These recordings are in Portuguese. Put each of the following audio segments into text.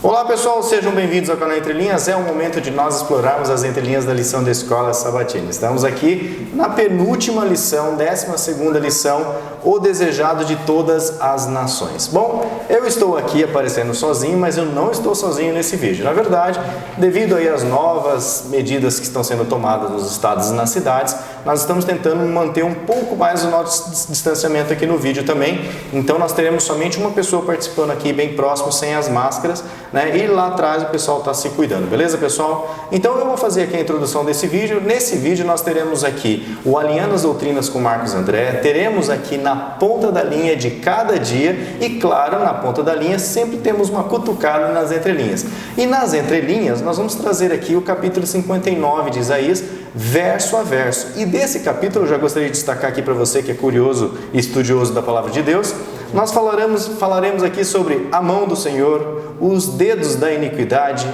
Olá pessoal, sejam bem-vindos ao canal Entre Linhas. É o momento de nós explorarmos as entrelinhas da lição da Escola Sabatina. Estamos aqui na penúltima lição, 12ª lição, O Desejado de Todas as Nações. Bom, eu estou aqui aparecendo sozinho, mas eu não estou sozinho nesse vídeo. Na verdade, devido aí às novas medidas que estão sendo tomadas nos estados e nas cidades, nós estamos tentando manter um pouco mais o nosso distanciamento aqui no vídeo também. Então nós teremos somente uma pessoa participando aqui bem próximo, sem as máscaras, né? E lá atrás o pessoal está se cuidando, beleza pessoal? Então eu vou fazer aqui a introdução desse vídeo. Nesse vídeo nós teremos aqui o Alinhando as Doutrinas com Marcos André, teremos aqui na ponta da linha de cada dia e claro, na ponta da linha sempre temos uma cutucada nas entrelinhas. E nas entrelinhas nós vamos trazer aqui o capítulo 59 de Isaías, verso a verso. E desse capítulo eu já gostaria de destacar aqui para você que é curioso e estudioso da Palavra de Deus, nós falaremos aqui sobre a mão do Senhor, os dedos da iniquidade,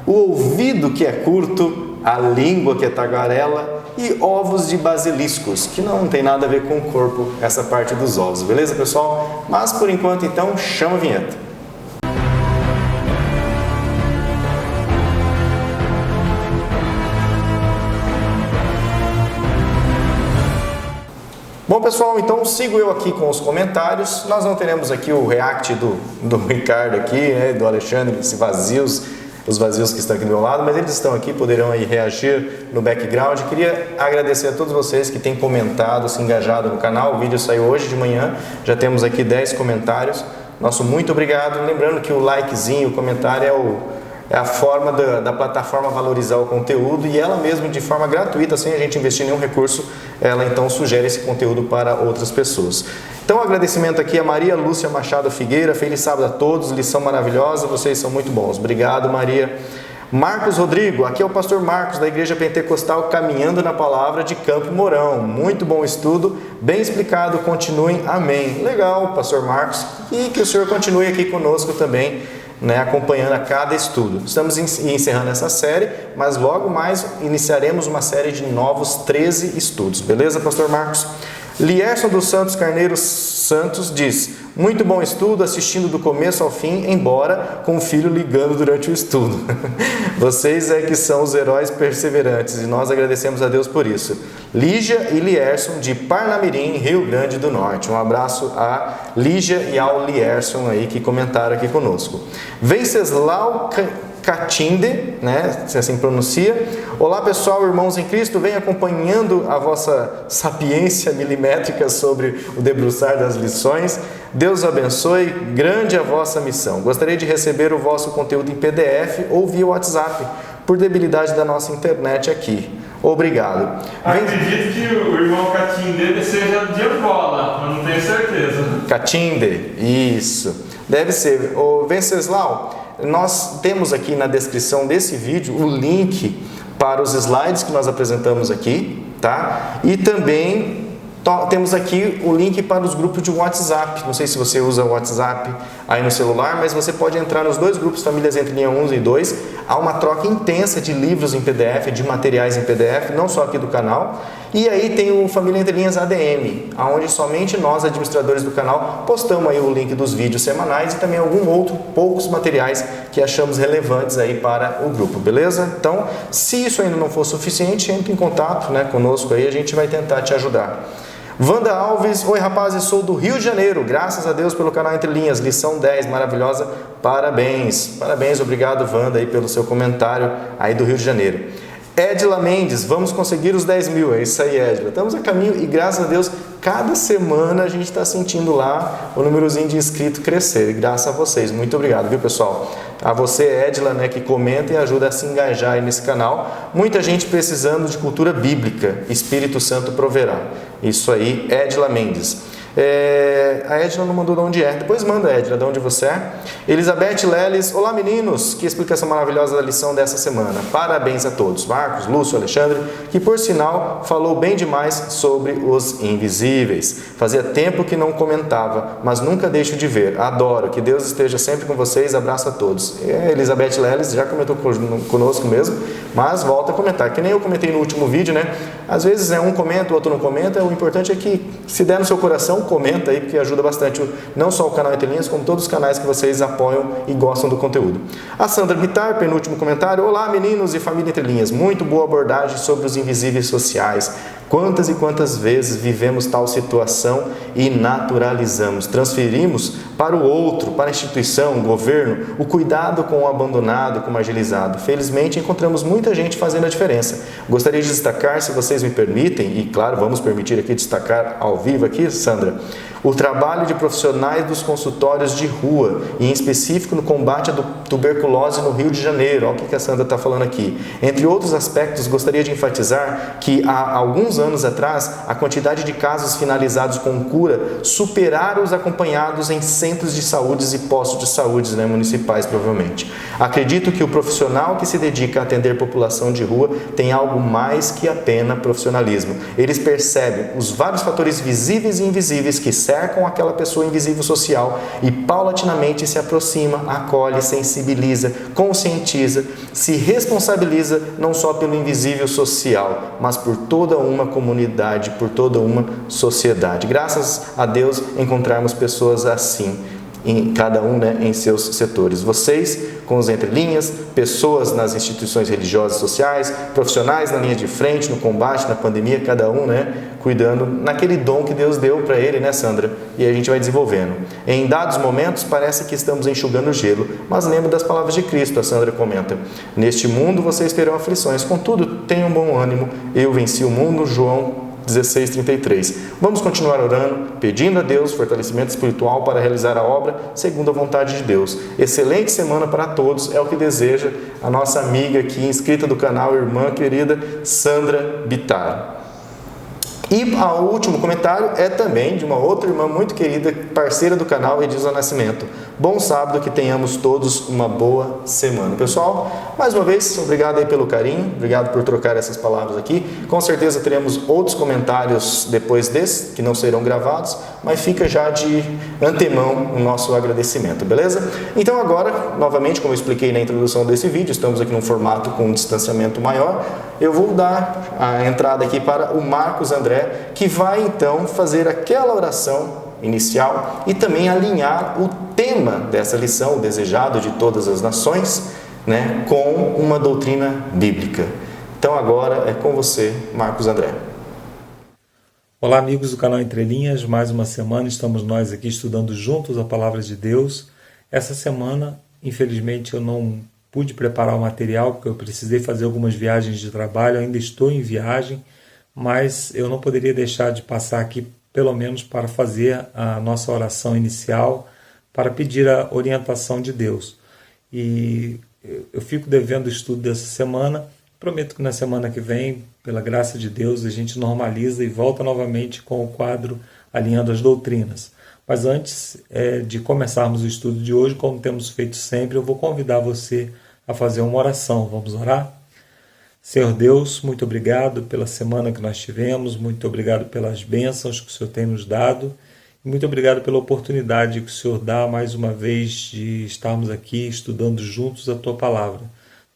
o ouvido que é curto, a língua que é tagarela e ovos de basiliscos, que não tem nada a ver com o corpo, essa parte dos ovos, beleza pessoal? Mas por enquanto então, chama a vinheta. Bom pessoal, então sigo eu aqui com os comentários. Nós não teremos aqui o react do Ricardo aqui, né, do Alexandre, os vazios que estão aqui do meu lado, mas eles estão aqui, poderão aí reagir no background. Queria agradecer a todos vocês que têm comentado, se engajado no canal. O vídeo saiu hoje de manhã, já temos aqui 10 comentários. Nosso muito obrigado. Lembrando que o likezinho, o comentário é a forma da plataforma valorizar o conteúdo e ela mesmo de forma gratuita, sem a gente investir nenhum recurso, ela então sugere esse conteúdo para outras pessoas. Então agradecimento aqui a Maria Lúcia Machado Figueira, feliz sábado a todos, lição maravilhosa, vocês são muito bons, obrigado Maria. Marcos Rodrigo, aqui é o pastor Marcos da Igreja Pentecostal Caminhando na Palavra de Campo Mourão, muito bom estudo, bem explicado, continuem, amém. Legal pastor Marcos, e que o Senhor continue aqui conosco também, né, acompanhando a cada estudo. Estamos encerrando essa série, mas logo mais iniciaremos uma série de novos 13 estudos, beleza, pastor Marcos? Lierson dos Santos Carneiro Santos diz: muito bom estudo, assistindo do começo ao fim, embora com o filho ligando durante o estudo. Vocês é que são os heróis perseverantes e nós agradecemos a Deus por isso. Lígia e Lierson de Parnamirim, Rio Grande do Norte. Um abraço a Lígia e ao Lierson aí que comentaram aqui conosco. Venceslau Catinde, né, se assim pronuncia. Olá pessoal, irmãos em Cristo, venho acompanhando a vossa sapiência milimétrica sobre o debruçar das lições. Deus abençoe, grande a vossa missão. Gostaria de receber o vosso conteúdo em PDF ou via WhatsApp, por debilidade da nossa internet aqui. Obrigado. Acredito que o irmão Catinde seja de Angola, mas não tenho certeza. Catinde, isso. Deve ser. Ô Venceslau, nós temos aqui na descrição desse vídeo o link para os slides que nós apresentamos aqui, tá? E também temos aqui o link para os grupos de WhatsApp. Não sei se você usa o WhatsApp aí no celular, mas você pode entrar nos dois grupos Famílias Entre Linha 1 e 2. Há uma troca intensa de livros em PDF, de materiais em PDF, não só aqui do canal. E aí tem o Família Entre Linhas ADM, onde somente nós, administradores do canal, postamos aí o link dos vídeos semanais e também poucos materiais que achamos relevantes aí para o grupo, beleza? Então, se isso ainda não for suficiente, entre em contato, né, conosco aí, a gente vai tentar te ajudar. Wanda Alves, oi rapazes, sou do Rio de Janeiro, graças a Deus pelo canal Entre Linhas, lição 10, maravilhosa, parabéns, obrigado Wanda aí pelo seu comentário aí do Rio de Janeiro. Edila Mendes, vamos conseguir os 10 mil, é isso aí Edila, estamos a caminho e graças a Deus, cada semana a gente está sentindo lá o númerozinho de inscritos crescer, e graças a vocês, muito obrigado, viu pessoal? A você Edila, né, que comenta e ajuda a se engajar aí nesse canal, muita gente precisando de cultura bíblica, Espírito Santo proverá, isso aí Edila Mendes. A Edna não mandou de onde é, depois manda Edna, de onde você é. Elizabeth Leles, olá meninos, que explicação maravilhosa da lição dessa semana, parabéns a todos, Marcos, Lúcio, Alexandre, que por sinal falou bem demais sobre os invisíveis, fazia tempo que não comentava, mas nunca deixo de ver, adoro, que Deus esteja sempre com vocês, abraço a todos. Elizabeth Leles já comentou conosco mesmo, mas volta a comentar, que nem eu comentei no último vídeo, né, às vezes um comenta, o outro não comenta, o importante é que se der no seu coração, comenta aí, porque ajuda bastante não só o canal Entre Linhas, como todos os canais que vocês apoiam e gostam do conteúdo. A Sandra Bittar, penúltimo comentário: olá meninos e família Entre Linhas, muito boa abordagem sobre os invisíveis sociais. Quantas e quantas vezes vivemos tal situação e naturalizamos, transferimos para o outro, para a instituição, o governo, o cuidado com o abandonado, com o marginalizado. Felizmente encontramos muita gente fazendo a diferença. Gostaria de destacar, se vocês me permitem, e claro, vamos permitir aqui destacar ao vivo aqui, Sandra, o trabalho de profissionais dos consultórios de rua, e em específico no combate à tuberculose no Rio de Janeiro. Olha o que a Sandra está falando aqui. Entre outros aspectos, gostaria de enfatizar que há alguns anos atrás, a quantidade de casos finalizados com cura superaram os acompanhados em centros de saúde e postos de saúde, né, municipais, provavelmente. Acredito que o profissional que se dedica a atender população de rua tem algo mais que apenas profissionalismo. Eles percebem os vários fatores visíveis e invisíveis que cercam aquela pessoa invisível social e paulatinamente se aproxima, acolhe, sensibiliza, conscientiza, se responsabiliza não só pelo invisível social, mas por toda uma comunidade, por toda uma sociedade. Graças a Deus encontrarmos pessoas assim, em cada um, né, em seus setores. Vocês com os Entre Linhas, pessoas nas instituições religiosas e sociais, profissionais na linha de frente, no combate, na pandemia, cada um, né, cuidando naquele dom que Deus deu para ele, né, Sandra? E a gente vai desenvolvendo. Em dados momentos parece que estamos enxugando gelo, mas lembra das palavras de Cristo, a Sandra comenta. Neste mundo vocês terão aflições, contudo, tenham bom ânimo, eu venci o mundo, João 16:33. Vamos continuar orando, pedindo a Deus fortalecimento espiritual para realizar a obra segundo a vontade de Deus. Excelente semana para todos, é o que deseja a nossa amiga aqui, inscrita do canal, irmã querida Sandra Bittar. E o último comentário é também de uma outra irmã muito querida, parceira do canal, Edilza Nascimento. Bom sábado, que tenhamos todos uma boa semana. Pessoal, mais uma vez, obrigado aí pelo carinho, obrigado por trocar essas palavras aqui. Com certeza teremos outros comentários depois desse, que não serão gravados, mas fica já de antemão o nosso agradecimento, beleza? Então agora, novamente, como eu expliquei na introdução desse vídeo, estamos aqui num formato com um distanciamento maior, eu vou dar a entrada aqui para o Marcos André, que vai então fazer aquela oração inicial e também alinhar o tema dessa lição, o desejado de todas as nações, né, com uma doutrina bíblica. Então agora é com você, Marcos André. Olá amigos do canal Entre Linhas, mais uma semana estamos nós aqui estudando juntos a Palavra de Deus. Essa semana, infelizmente, eu não pude preparar o material porque eu precisei fazer algumas viagens de trabalho, ainda estou em viagem, mas eu não poderia deixar de passar aqui, pelo menos para fazer a nossa oração inicial, para pedir a orientação de Deus. E eu fico devendo o estudo dessa semana, prometo que na semana que vem, pela graça de Deus, a gente normaliza e volta novamente com o quadro Alinhando as Doutrinas. Mas antes de começarmos o estudo de hoje, como temos feito sempre, eu vou convidar você a fazer uma oração. Vamos orar? Senhor Deus, muito obrigado pela semana que nós tivemos, muito obrigado pelas bênçãos que o Senhor tem nos dado e muito obrigado pela oportunidade que o Senhor dá mais uma vez de estarmos aqui estudando juntos a Tua Palavra.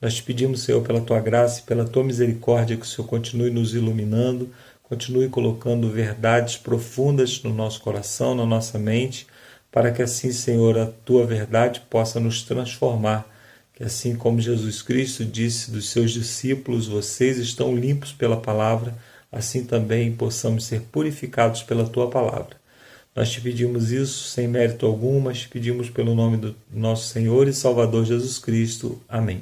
Nós te pedimos, Senhor, pela Tua graça e pela Tua misericórdia, que o Senhor continue nos iluminando, continue colocando verdades profundas no nosso coração, na nossa mente, para que assim, Senhor, a Tua verdade possa nos transformar. Que assim como Jesus Cristo disse dos seus discípulos, vocês estão limpos pela palavra, assim também possamos ser purificados pela Tua palavra. Nós te pedimos isso sem mérito algum, mas te pedimos pelo nome do nosso Senhor e Salvador Jesus Cristo. Amém.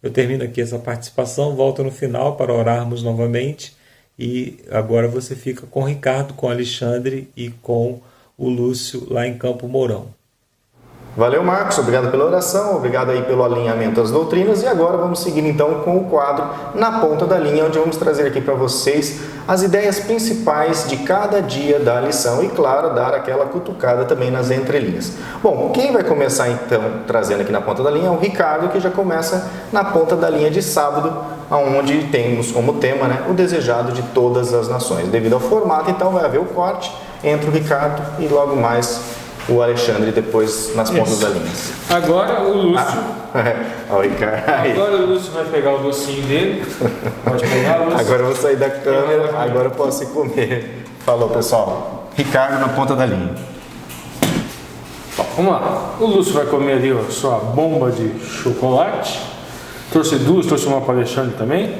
Eu termino aqui essa participação, volto no final para orarmos novamente e agora você fica com o Ricardo, com o Alexandre e com o Lúcio lá em Campo Mourão. Valeu, Marcos, obrigado pela oração, obrigado aí pelo alinhamento das doutrinas e agora vamos seguir então com o quadro Na Ponta da Linha, onde vamos trazer aqui para vocês as ideias principais de cada dia da lição e, claro, dar aquela cutucada também nas entrelinhas. Bom, quem vai começar então trazendo aqui na ponta da linha é o Ricardo, que já começa na ponta da linha de sábado, onde temos como tema, né, o desejado de todas as nações. Devido ao formato, então vai haver o corte entre o Ricardo e logo mais o Alexandre depois nas pontas da linha. Agora o Lúcio. Ó, o Ricardo. Agora o Lúcio vai pegar o docinho dele. Pode pegar, Lúcio. Agora eu vou sair da câmera, agora eu posso ir comer. Falou, pessoal. Ricardo na ponta da linha. Bom, vamos lá. O Lúcio vai comer ali a sua bomba de chocolate. Trouxe duas, trouxe uma para o Alexandre também.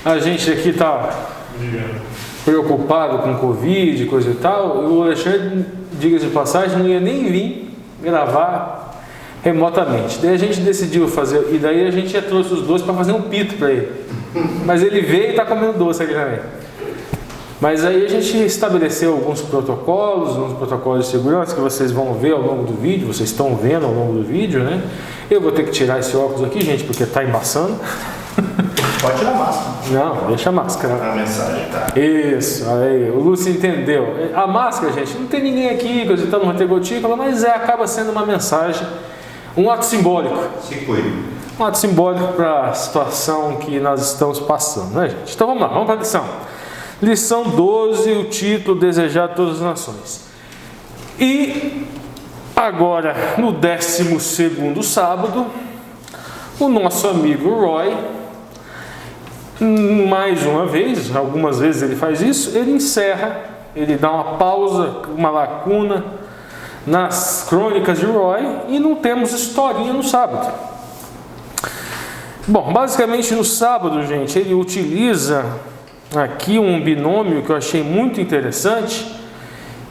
A gente aqui está preocupado com Covid, coisa e tal. O Alexandre, diga-se de passagem, não ia nem vir gravar remotamente. Daí a gente decidiu fazer, e daí a gente já trouxe os dois para fazer um pito para ele. Mas ele veio e está comendo doce aqui também. Mas aí a gente estabeleceu alguns protocolos, uns protocolos de segurança que vocês vão ver ao longo do vídeo, vocês estão vendo ao longo do vídeo, né? Eu vou ter que tirar esse óculos aqui, gente, porque está embaçando. Pode tirar a máscara. Não, deixa a máscara. A mensagem tá. Isso, aí, o Lúcio entendeu. A máscara, gente, não tem ninguém aqui, coisa e tal, não vai ter gotícula, mas acaba sendo uma mensagem, um ato simbólico. Se cuide. Um ato simbólico para a situação que nós estamos passando, né, gente? Então vamos lá, vamos para a lição. Lição 12, o título Desejar Todas as Nações. E agora, no 12º sábado, o nosso amigo Roy, mais uma vez, algumas vezes ele faz isso, ele encerra, ele dá uma pausa, uma lacuna nas crônicas de Roy e não temos historinha no sábado. Bom, basicamente no sábado, gente, ele utiliza aqui um binômio que eu achei muito interessante,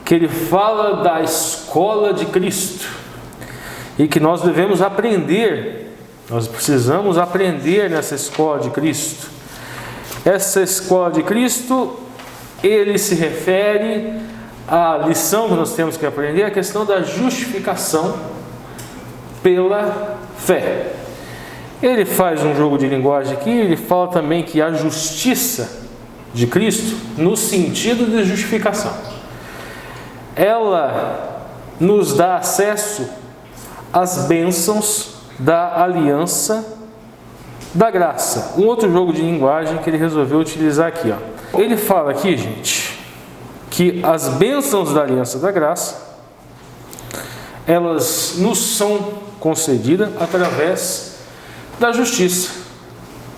que ele fala da escola de Cristo e que nós devemos aprender, nós precisamos aprender nessa escola de Cristo. Essa escola de Cristo, ele se refere à lição que nós temos que aprender, a questão da justificação pela fé. Ele faz um jogo de linguagem aqui, ele fala também que a justiça de Cristo, no sentido de justificação, ela nos dá acesso às bênçãos da aliança da graça. Um outro jogo de linguagem que ele resolveu utilizar aqui, ó. Ele fala aqui, gente, que as bênçãos da aliança da graça, elas nos são concedidas através da justiça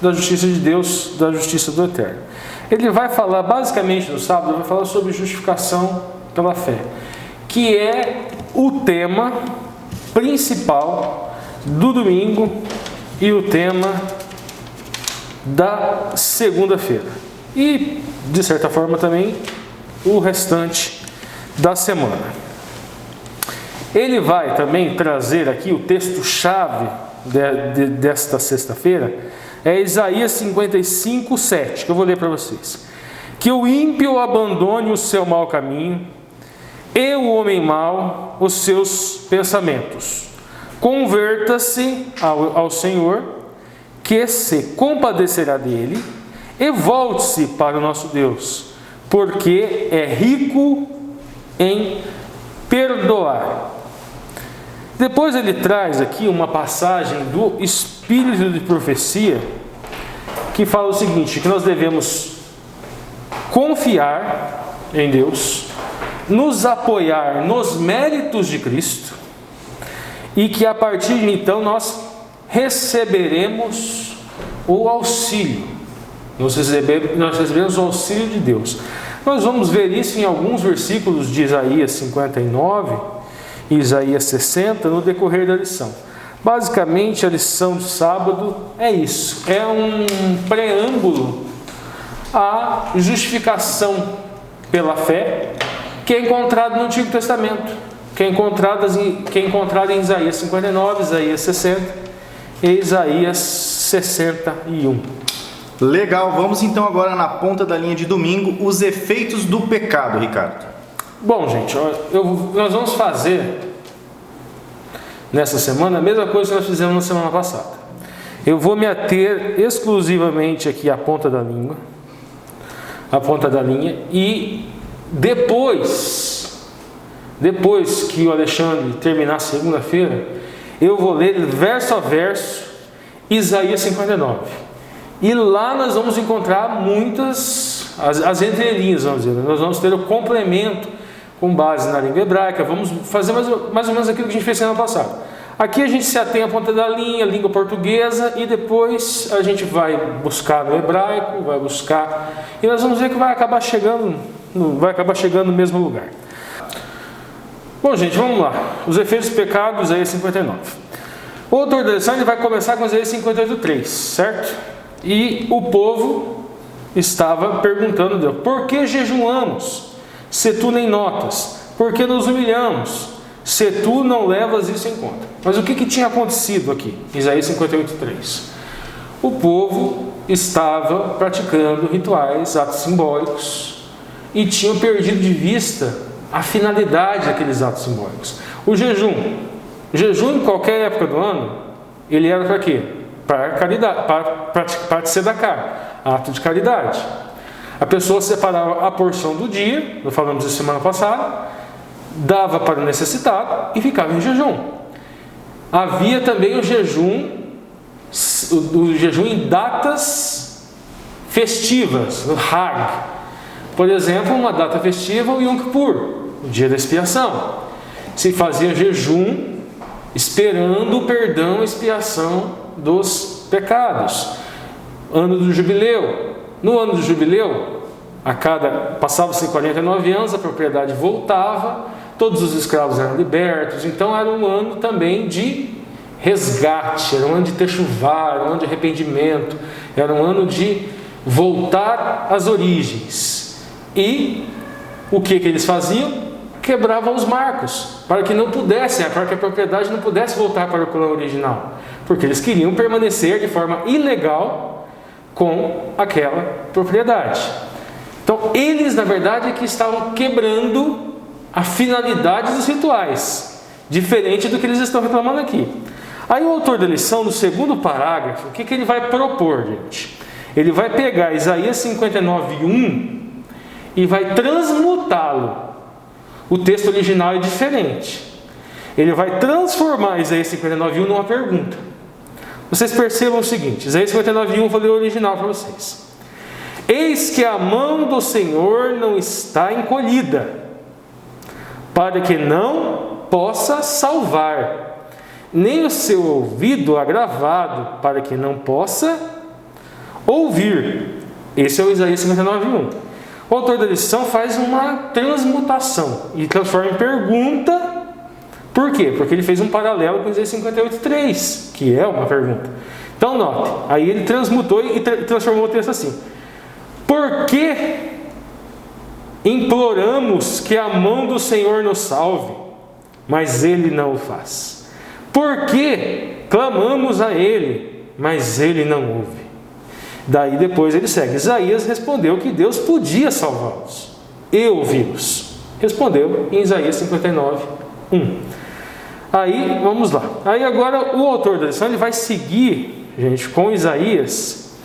de Deus, da justiça do Eterno. Ele vai falar, basicamente no sábado, vai falar sobre justificação pela fé, que é o tema principal do domingo e o tema da segunda-feira. E, de certa forma, também o restante da semana. Ele vai também trazer aqui o texto-chave desta sexta-feira, é Isaías 55, 7, que eu vou ler para vocês. Que o ímpio abandone o seu mau caminho e o homem mau os seus pensamentos. Converta-se ao Senhor, que se compadecerá dele, e volte-se para o nosso Deus, porque é rico em perdoar. Depois ele traz aqui uma passagem do Espírito de Profecia, que fala o seguinte, que nós devemos confiar em Deus, nos apoiar nos méritos de Cristo, e que a partir de então nós receberemos o auxílio. Nós recebemos o auxílio de Deus. Nós vamos ver isso em alguns versículos de Isaías 59 e Isaías 60 no decorrer da lição. Basicamente, a lição de sábado é isso. É um preâmbulo à justificação pela fé que é encontrado no Antigo Testamento, que é encontrado em Isaías 59, Isaías 60 e Isaías 61. Legal, vamos então agora na ponta da linha de domingo, os efeitos do pecado, Ricardo. Bom, gente, nós vamos fazer nessa semana a mesma coisa que nós fizemos na semana passada. Eu vou me ater exclusivamente aqui à ponta da língua, e depois que o Alexandre terminar a segunda-feira, eu vou ler verso a verso Isaías 59. E lá nós vamos encontrar muitas, as entrelinhas, vamos dizer, nós vamos ter o complemento com base na língua hebraica, vamos fazer mais ou menos aquilo que a gente fez semana passada. Aqui a gente se atém à ponta da linha, língua portuguesa, e depois a gente vai buscar no hebraico, e nós vamos ver que vai acabar chegando vai acabar chegando no mesmo lugar. Bom, gente, vamos lá. Os efeitos do pecado, Isaías 59. O autor da lição ele vai começar com Isaías 58:3, certo? E o povo estava perguntando a Deus: por que jejuamos, se tu nem notas? Por que nos humilhamos, se tu não levas isso em conta? Mas o que tinha acontecido aqui? Isaías 58:3. O povo estava praticando rituais, atos simbólicos, e tinham perdido de vista a finalidade daqueles atos simbólicos. O jejum em qualquer época do ano, ele era para quê? Para caridade, para tzedakah, ato de caridade. A pessoa separava a porção do dia, nós falamos isso semana passada, dava para o necessitado e ficava em jejum. Havia também o jejum em datas festivas, o Hag. Por exemplo, uma data festiva, o Yom Kippur, o dia da expiação. Se fazia jejum esperando o perdão e expiação dos pecados. Ano do jubileu. No ano do jubileu, passava-se 49 anos, a propriedade voltava, todos os escravos eram libertos. Então era um ano também de resgate, era um ano de techuvá, era um ano de arrependimento, era um ano de voltar às origens. E o que eles faziam? Quebravam os marcos, para que a propriedade não pudesse voltar para o plano original, porque eles queriam permanecer de forma ilegal com aquela propriedade. Então eles, na verdade, é que estavam quebrando a finalidade dos rituais, diferente do que eles estão reclamando aqui. Aí o autor da lição, no segundo parágrafo, o que ele vai propor, gente? Ele vai pegar Isaías 59:1 e vai transmutá-lo. O texto original é diferente. Ele vai transformar Isaías 59:1 numa pergunta. Vocês percebam o seguinte: Isaías 59:1, vou ler o original para vocês. Eis que a mão do Senhor não está encolhida, para que não possa salvar, nem o seu ouvido agravado, para que não possa ouvir. Esse é o Isaías 59:1. O autor da lição faz uma transmutação e transforma em pergunta. Por quê? Porque ele fez um paralelo com Isaías 58:3, que é uma pergunta. Então note, aí ele transmutou e transformou o texto assim: por que imploramos que a mão do Senhor nos salve, mas Ele não o faz? Por que clamamos a Ele, mas Ele não ouve? Daí depois ele segue: Isaías respondeu que Deus podia salvá-los e ouvi-los. Respondeu em Isaías 59:1. Aí, vamos lá. Aí agora o autor da lição ele vai seguir, gente, com Isaías.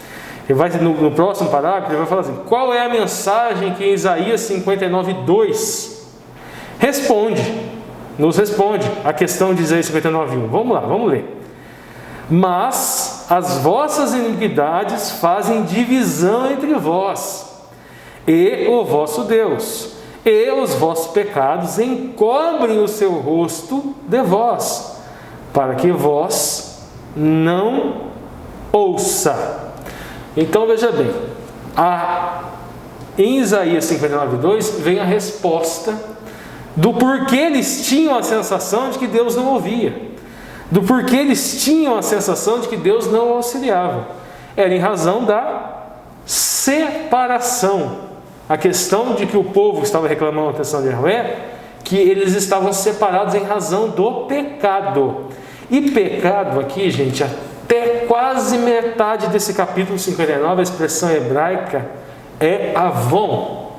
Ele vai, no próximo parágrafo, ele vai falar assim: qual é a mensagem que Isaías 59:2 nos responde a questão de Isaías 59:1. Vamos lá, vamos ler. Mas as vossas iniquidades fazem divisão entre vós e o vosso Deus, e os vossos pecados encobrem o seu rosto de vós, para que vós não ouça. Então veja bem, em Isaías 59:2 vem a resposta do porquê eles tinham a sensação de que Deus não ouvia, do porquê eles tinham a sensação de que Deus não auxiliava. Era em razão da separação. A questão de que o povo estava reclamando a atenção de Yahvé, que eles estavam separados em razão do pecado. E pecado aqui, gente, até quase metade desse capítulo 59, a expressão hebraica é avon.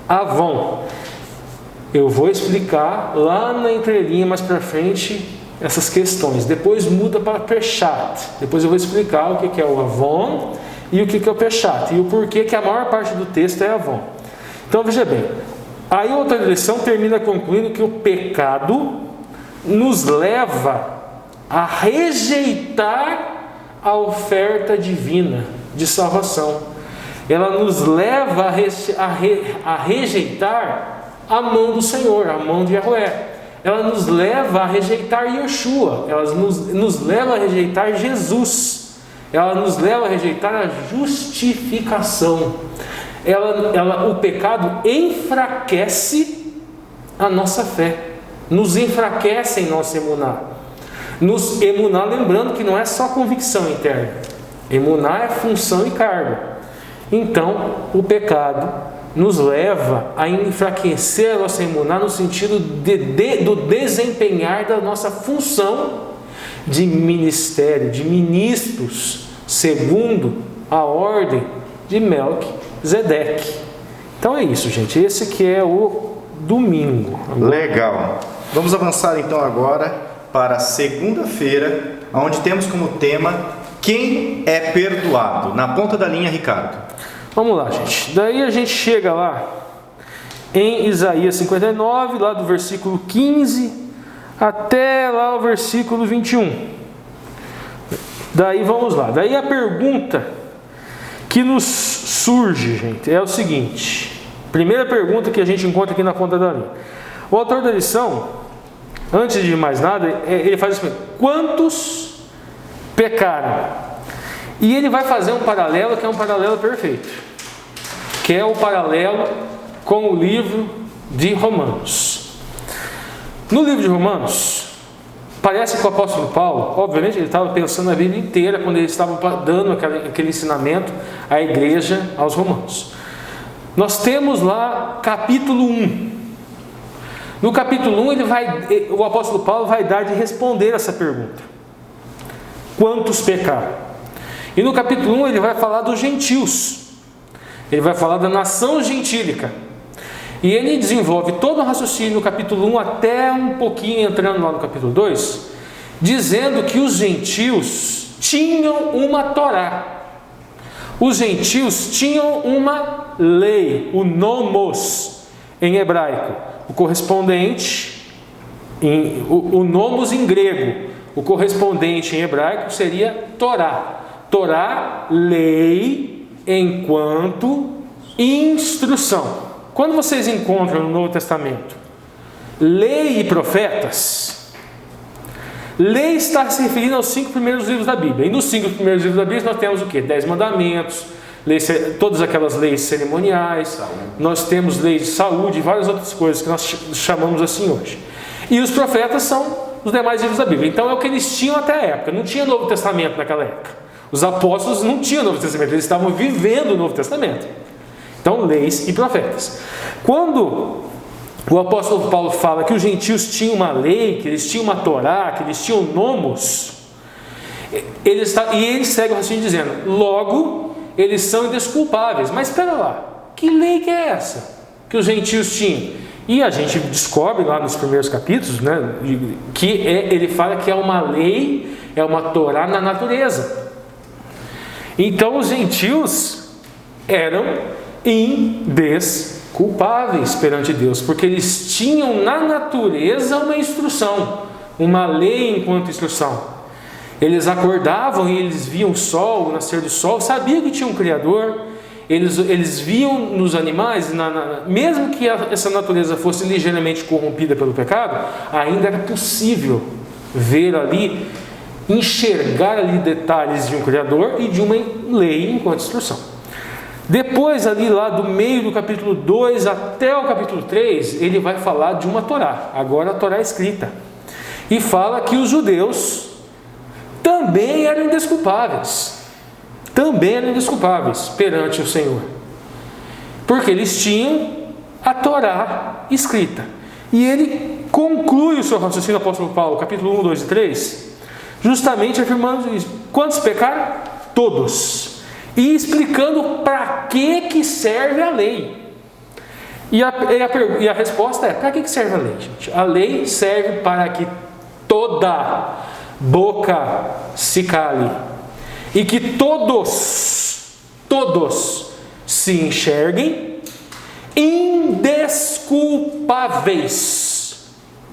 Avon. Eu vou explicar lá na entrelinha mais para frente essas questões. Depois muda para peshat. Depois eu vou explicar o que é o avon e o que é o peshat, e o porquê que a maior parte do texto é avon. Então veja bem, aí a outra lição termina concluindo que o pecado nos leva a rejeitar a oferta divina de salvação. Ela nos leva a rejeitar a mão do Senhor, a mão de Yahvé. Ela nos leva a rejeitar Yeshua, ela nos leva a rejeitar Jesus, ela nos leva a rejeitar a justificação. o pecado enfraquece a nossa fé, nos enfraquece em nosso emuná. Nos emuná, lembrando que não é só convicção interna, emuná é função e carga. Então, o pecado nos leva a enfraquecer a nossa emuná no sentido do desempenhar da nossa função de ministério, de ministros, segundo a ordem de Melquisedeque. Então é isso, gente. Esse que é o domingo. Legal. Vamos avançar então agora para segunda-feira, onde temos como tema quem é perdoado. Na ponta da linha, Ricardo. Vamos lá, gente. Daí a gente chega lá em Isaías 59, lá do versículo 15 até lá o versículo 21. Daí vamos lá. Daí a pergunta que nos surge, gente, é o seguinte. Primeira pergunta que a gente encontra aqui na ponta da linha. O autor da lição, antes de mais nada, ele faz assim: quantos pecaram? E ele vai fazer um paralelo que é um paralelo perfeito, que é o paralelo com o livro de Romanos. No livro de Romanos, parece que o apóstolo Paulo, obviamente, ele estava pensando na Bíblia inteira quando ele estava dando aquele ensinamento à igreja, aos romanos. Nós temos lá capítulo 1. No capítulo 1, o apóstolo Paulo vai dar de responder essa pergunta: quantos pecaram? E no capítulo 1 ele vai falar dos gentios, ele vai falar da nação gentílica. E ele desenvolve todo o raciocínio no capítulo 1 até um pouquinho entrando lá no capítulo 2, dizendo que os gentios tinham uma Torá. Os gentios tinham uma lei, o nomos em hebraico, o correspondente, o nomos em grego, o correspondente em hebraico seria Torá. Torá, lei, enquanto instrução. Quando vocês encontram no Novo Testamento lei e profetas, lei está se referindo aos 5 primeiros livros da Bíblia. E nos 5 primeiros livros da Bíblia nós temos o quê? 10 mandamentos, todas aquelas leis cerimoniais, nós temos leis de saúde e várias outras coisas que nós chamamos assim hoje. E os profetas são os demais livros da Bíblia. Então é o que eles tinham até a época. Não tinha Novo Testamento naquela época. Os apóstolos não tinham Novo Testamento, eles estavam vivendo o Novo Testamento. Então, leis e profetas. Quando o apóstolo Paulo fala que os gentios tinham uma lei, que eles tinham uma Torá, que eles tinham nomos, e ele segue o raciocínio dizendo: logo, eles são indesculpáveis. Mas espera lá, que lei que é essa que os gentios tinham? E a gente descobre lá nos primeiros capítulos, né, que ele fala que é uma lei, é uma Torá na natureza. Então os gentios eram indesculpáveis perante Deus, porque eles tinham na natureza uma instrução, uma lei enquanto instrução. Eles acordavam e eles viam o sol, o nascer do sol, sabiam que tinha um Criador, eles viam nos animais, mesmo que essa natureza fosse ligeiramente corrompida pelo pecado, ainda era possível ver ali, enxergar ali detalhes de um Criador e de uma lei enquanto instrução. Depois ali lá do meio do capítulo 2 até o capítulo 3, ele vai falar de uma Torá, agora a Torá escrita, e fala que os judeus também eram indesculpáveis perante o Senhor, porque eles tinham a Torá escrita. E ele conclui o seu raciocínio, apóstolo Paulo, capítulo 1, 2 e 3, justamente afirmando isso: quantos pecaram? Todos. E explicando para que serve a lei. E a resposta é: para que serve a lei, gente? A lei serve para que toda boca se cale e que todos se enxerguem indesculpáveis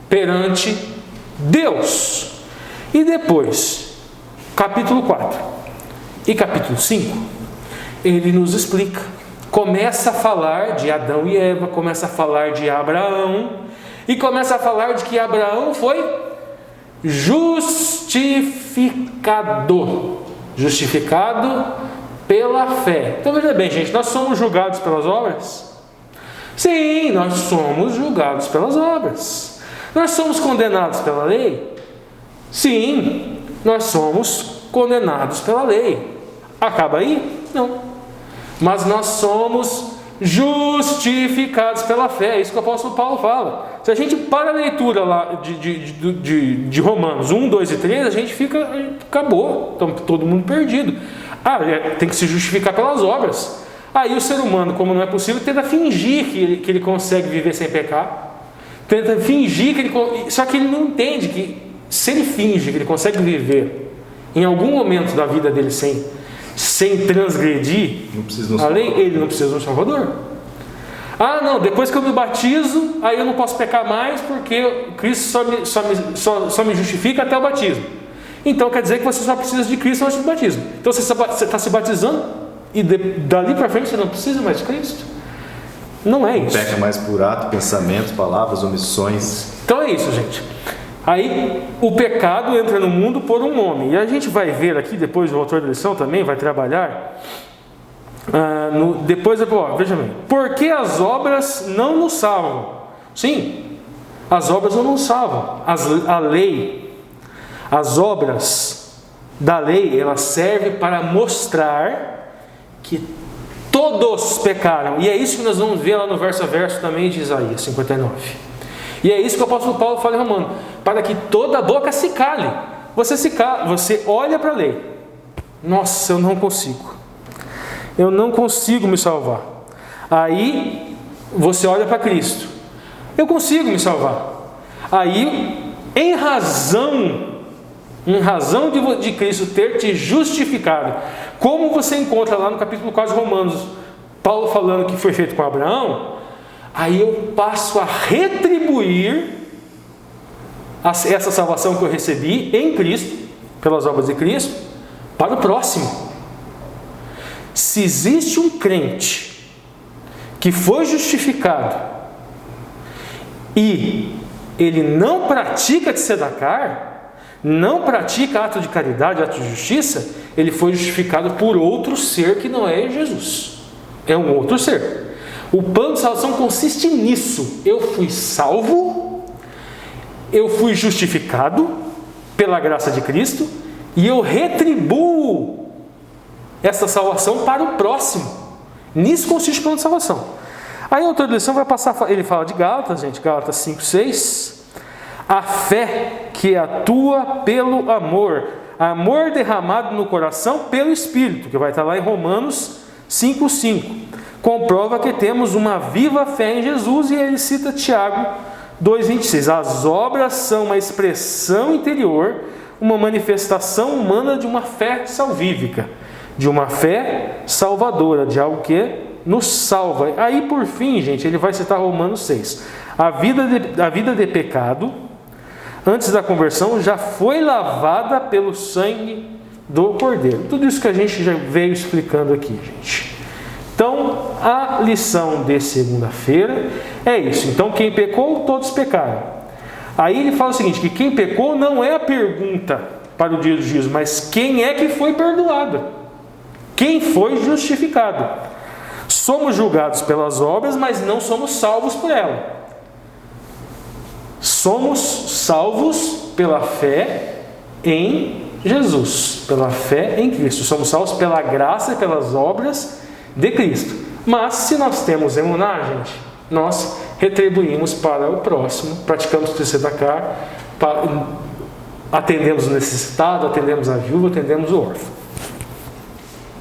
perante Deus. E depois, capítulo 4 e capítulo 5, ele nos explica. Começa a falar de Adão e Eva, começa a falar de Abraão, e começa a falar de que Abraão foi justificado pela fé. Então veja bem, gente, nós somos julgados pelas obras? Sim, nós somos julgados pelas obras. Nós somos condenados pela lei? Sim, nós somos condenados pela lei. Acaba aí? Não. Mas nós somos justificados pela fé. É isso que o apóstolo Paulo fala. Se a gente para a leitura lá de Romanos 1, 2 e 3, a gente fica, acabou, estamos todo mundo perdido. Tem que se justificar pelas obras. Aí o ser humano, como não é possível, tenta fingir que ele consegue viver sem pecar. Tenta fingir que ele... Só que ele não entende que se ele finge que ele consegue viver em algum momento da vida dele sem transgredir a lei, ele não precisa de um Salvador. Não, depois que eu me batizo, aí eu não posso pecar mais, porque Cristo só me justifica até o batismo. Então quer dizer que você só precisa de Cristo antes do batismo. Então você está se batizando e dali para frente você não precisa mais de Cristo? Não é isso. Peca mais por ato, pensamentos, palavras, omissões. Então é isso, gente. Aí o pecado entra no mundo por um homem. E a gente vai ver aqui, depois o autor da lição também vai trabalhar. Veja bem. Porque as obras não nos salvam. Sim, as obras não nos salvam. A lei, as obras da lei, ela serve para mostrar que todos pecaram. E é isso que nós vamos ver lá no verso a verso também de Isaías 59. E é isso que o apóstolo Paulo fala em Romano. Para que toda boca se cale. Você olha para a lei. Nossa, eu não consigo. Eu não consigo me salvar. Aí você olha para Cristo. Eu consigo me salvar. Aí, em razão de Cristo ter te justificado, como você encontra lá no capítulo 4 de Romanos, Paulo falando que foi feito com Abraão, aí eu passo a retribuir essa salvação que eu recebi em Cristo, pelas obras de Cristo, para o próximo. Se existe um crente que foi justificado e ele não pratica tzedakar, não pratica ato de caridade, ato de justiça, ele foi justificado por outro ser que não é Jesus. É um outro ser. O plano de salvação consiste nisso. Eu fui salvo, eu fui justificado pela graça de Cristo e eu retribuo essa salvação para o próximo. Nisso consiste o plano de salvação. Aí a outra lição vai passar, ele fala de Gálatas, gente, Gálatas 5, 6. A fé que atua pelo amor derramado no coração pelo Espírito, que vai estar lá em Romanos 5, 5. Comprova que temos uma viva fé em Jesus, e ele cita Tiago 2,26. As obras são uma expressão interior, uma manifestação humana de uma fé salvífica, de uma fé salvadora, de algo que nos salva. Aí por fim, gente, ele vai citar Romanos 6. A vida de pecado, antes da conversão, já foi lavada pelo sangue do Cordeiro. Tudo isso que a gente já veio explicando aqui, gente. Então, a lição de segunda-feira é isso. Então, quem pecou, todos pecaram. Aí ele fala o seguinte, que quem pecou não é a pergunta para o dia do juízo, mas quem é que foi perdoado? Quem foi justificado? Somos julgados pelas obras, mas não somos salvos por ela. Somos salvos pela fé em Jesus, pela fé em Cristo. Somos salvos pela graça e pelas obras de Cristo. Mas se nós temos emuná, gente, nós retribuímos para o próximo, praticamos o tzedakar, atendemos o necessitado, atendemos a viúva, atendemos o órfão.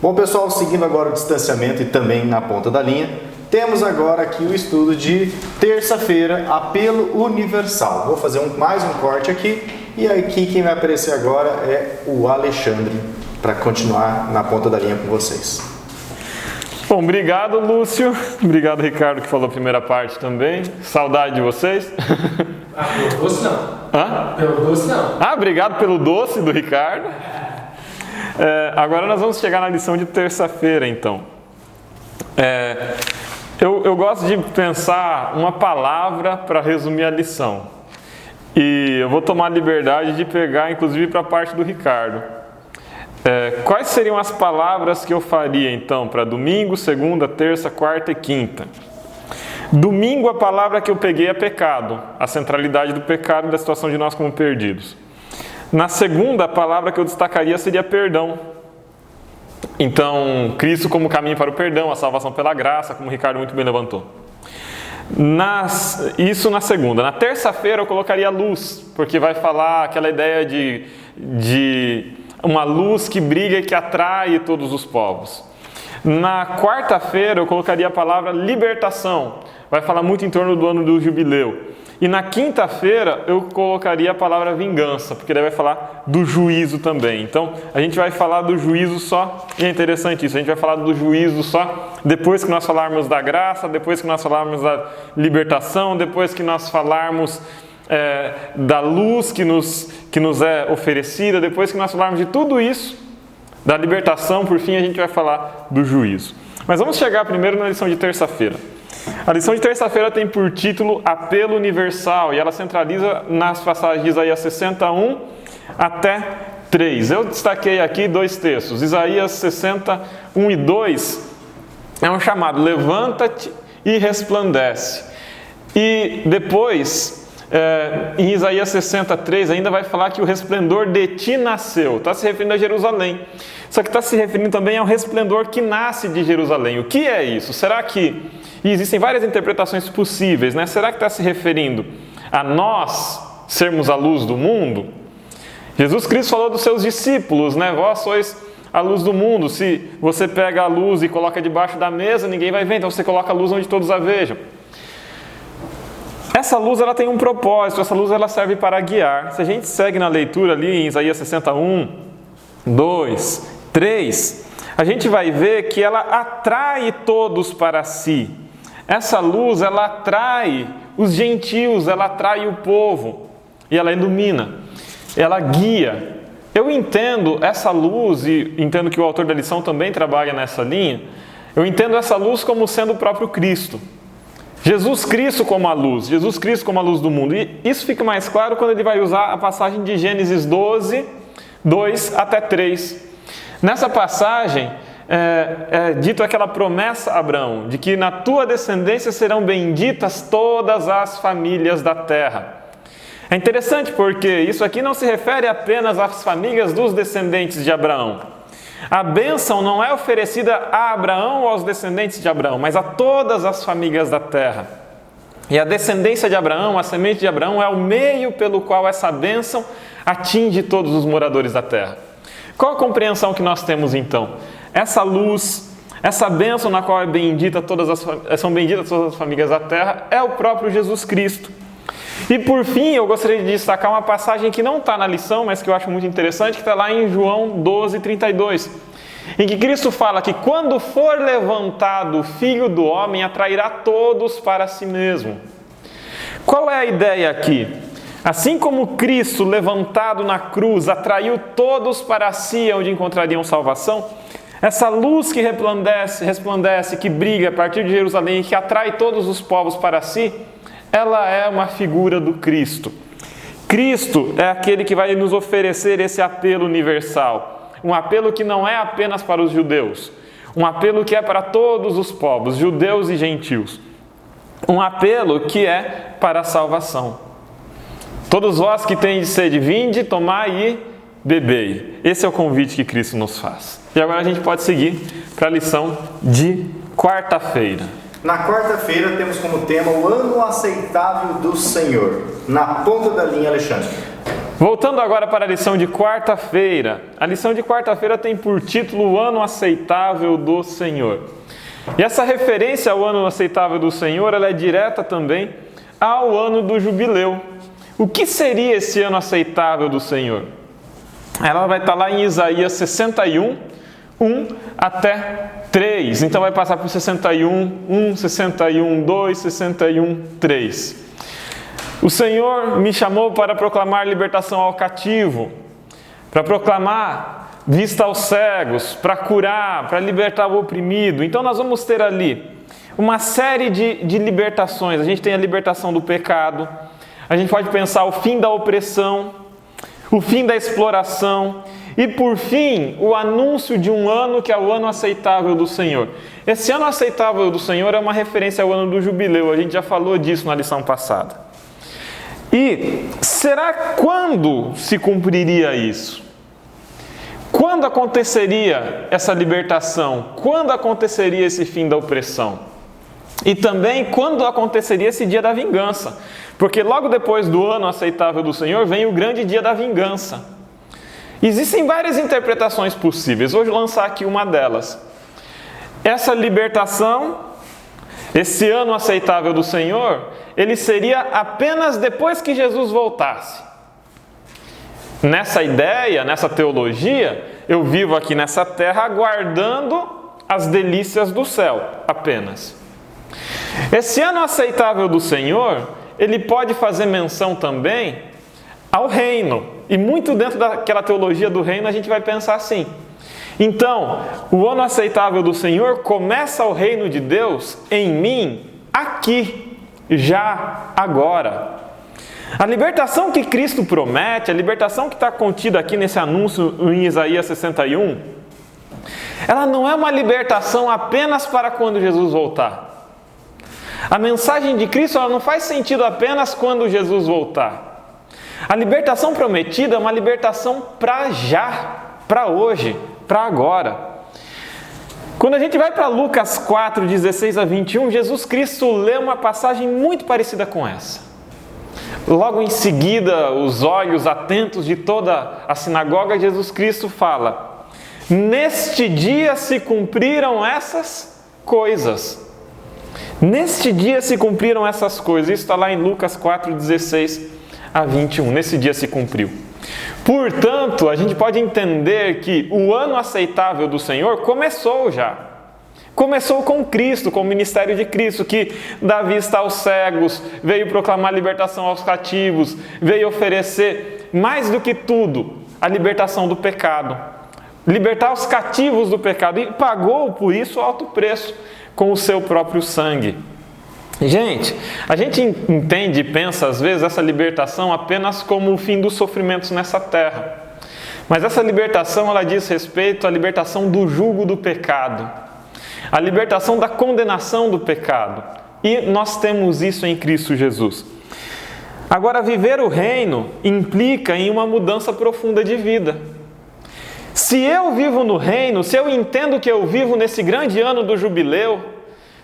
Bom, pessoal, seguindo agora o distanciamento e também na ponta da linha, temos agora aqui o estudo de terça-feira, apelo universal. Vou fazer mais um corte aqui, e aqui quem vai aparecer agora é o Alexandre, para continuar na ponta da linha com vocês. Bom, obrigado, Lúcio. Obrigado, Ricardo, que falou a primeira parte também. Saudade de vocês. Pelo doce não. Hã? Pelo doce não. Obrigado pelo doce do Ricardo. Agora nós vamos chegar na lição de terça-feira, então. Eu gosto de pensar uma palavra para resumir a lição. E eu vou tomar a liberdade de pegar, inclusive, para a parte do Ricardo. Quais seriam as palavras que eu faria então para domingo, segunda, terça, quarta e quinta? Domingo, a palavra que eu peguei é pecado, a centralidade do pecado e da situação de nós como perdidos. Na segunda, a palavra que eu destacaria seria perdão. Então, Cristo como caminho para o perdão, a salvação pela graça, como o Ricardo muito bem levantou. Isso na segunda. Na terça-feira eu colocaria luz, porque vai falar aquela ideia de uma luz que brilha e que atrai todos os povos. Na quarta-feira eu colocaria a palavra libertação, vai falar muito em torno do ano do jubileu. E na quinta-feira eu colocaria a palavra vingança, porque daí vai falar do juízo também. Então a gente vai falar do juízo só, e é interessante isso, a gente vai falar do juízo só depois que nós falarmos da graça, depois que nós falarmos da libertação, depois que nós falarmos da luz que nos é oferecida, depois que nós falarmos de tudo isso, da libertação, por fim a gente vai falar do juízo. Mas vamos chegar primeiro na lição de terça-feira. A lição de terça-feira tem por título Apelo Universal e ela centraliza nas passagens de Isaías 61 até 3. Eu destaquei aqui 2 textos. Isaías 61 e 2 é um chamado levanta-te e resplandece. E depois, em Isaías 63 ainda vai falar que o resplendor de ti nasceu. Está se referindo a Jerusalém. Só que está se referindo também ao resplendor que nasce de Jerusalém. O que é isso? Será que... E existem várias interpretações possíveis, né? Será que está se referindo a nós sermos a luz do mundo? Jesus Cristo falou dos seus discípulos, né? Vós sois a luz do mundo. Se você pega a luz e coloca debaixo da mesa, ninguém vai ver. Então você coloca a luz onde todos a vejam. Essa luz ela tem um propósito, essa luz ela serve para guiar. Se a gente segue na leitura ali em Isaías 61, 2, 3, a gente vai ver que ela atrai todos para si. Essa luz, ela atrai os gentios, ela atrai o povo e ela ilumina, ela guia. Eu entendo essa luz e entendo que o autor da lição também trabalha nessa linha. Eu entendo essa luz como sendo o próprio Cristo. Jesus Cristo como a luz, Jesus Cristo como a luz do mundo. E isso fica mais claro quando ele vai usar a passagem de Gênesis 12, 2 até 3. Nessa passagem é dito aquela promessa a Abraão, de que na tua descendência serão benditas todas as famílias da terra. É interessante porque isso aqui não se refere apenas às famílias dos descendentes de Abraão. A bênção não é oferecida a Abraão ou aos descendentes de Abraão, mas a todas as famílias da terra. E a descendência de Abraão, a semente de Abraão, é o meio pelo qual essa bênção atinge todos os moradores da terra. Qual a compreensão que nós temos então? Essa luz, essa bênção na qual são benditas todas as famílias da terra, é o próprio Jesus Cristo. E por fim, eu gostaria de destacar uma passagem que não está na lição, mas que eu acho muito interessante, que está lá em João 12, 32, em que Cristo fala que quando for levantado o Filho do Homem, atrairá todos para si mesmo. Qual é a ideia aqui? Assim como Cristo, levantado na cruz, atraiu todos para si, onde encontrariam salvação, essa luz que resplandece, que brilha a partir de Jerusalém e que atrai todos os povos para si, ela é uma figura do Cristo. Cristo é aquele que vai nos oferecer esse apelo universal. Um apelo que não é apenas para os judeus. Um apelo que é para todos os povos, judeus e gentios. Um apelo que é para a salvação. Todos vós que tendes sede, vinde, tomai e bebei. Esse é o convite que Cristo nos faz. E agora a gente pode seguir para a lição de quarta-feira. Na quarta-feira temos como tema o ano aceitável do Senhor. Na ponta da linha, Alexandre. Voltando agora para a lição de quarta-feira. A lição de quarta-feira tem por título o ano aceitável do Senhor. E essa referência ao ano aceitável do Senhor, ela é direta também ao ano do jubileu. O que seria esse ano aceitável do Senhor? Ela vai estar lá em Isaías 61, 1 até 3. Então vai passar por 61, 1, 61, 2, 61, 3. O Senhor me chamou para proclamar libertação ao cativo, para proclamar vista aos cegos, para curar, para libertar o oprimido. Então nós vamos ter ali uma série de libertações. A gente tem a libertação do pecado, a gente pode pensar o fim da opressão, o fim da exploração E por fim, o anúncio de um ano que é o ano aceitável do Senhor. Esse ano aceitável do Senhor é uma referência ao ano do jubileu, a gente já falou disso na lição passada. E será quando se cumpriria isso? Quando aconteceria essa libertação? Quando aconteceria esse fim da opressão? E também quando aconteceria esse dia da vingança? Porque logo depois do ano aceitável do Senhor vem o grande dia da vingança. Existem várias interpretações possíveis, vou lançar aqui uma delas. Essa libertação, esse ano aceitável do Senhor, ele seria apenas depois que Jesus voltasse. Nessa ideia, nessa teologia, eu vivo aqui nessa terra aguardando as delícias do céu, apenas. Esse ano aceitável do Senhor, ele pode fazer menção também ao reino. E muito dentro daquela teologia do reino a gente vai pensar assim. Então, o ano aceitável do Senhor começa o reino de Deus em mim, aqui, já, agora. A libertação que Cristo promete, a libertação que está contida aqui nesse anúncio em Isaías 61, ela não é uma libertação apenas para quando Jesus voltar. A mensagem de Cristo ela não faz sentido apenas quando Jesus voltar. A libertação prometida é uma libertação para já, para hoje, para agora. Quando a gente vai para Lucas 4, 16 a 21, Jesus Cristo lê uma passagem muito parecida com essa. Logo em seguida, os olhos atentos de toda a sinagoga, Jesus Cristo fala: neste dia se cumpriram essas coisas. Neste dia se cumpriram essas coisas. Isso está lá em Lucas 4, 16 a 21. Nesse dia se cumpriu. Portanto, a gente pode entender que o ano aceitável do Senhor começou já. Começou com Cristo, com o ministério de Cristo, que dá vista aos cegos, veio proclamar libertação aos cativos, veio oferecer, mais do que tudo, a libertação do pecado. Libertar os cativos do pecado e pagou por isso alto preço com o seu próprio sangue. Gente, a gente entende e pensa às vezes essa libertação apenas como o fim dos sofrimentos nessa terra. Mas essa libertação ela diz respeito à libertação do jugo do pecado, a libertação da condenação do pecado. E nós temos isso em Cristo Jesus. Agora, viver o reino implica em uma mudança profunda de vida. Se eu vivo no reino, se eu entendo que eu vivo nesse grande ano do jubileu,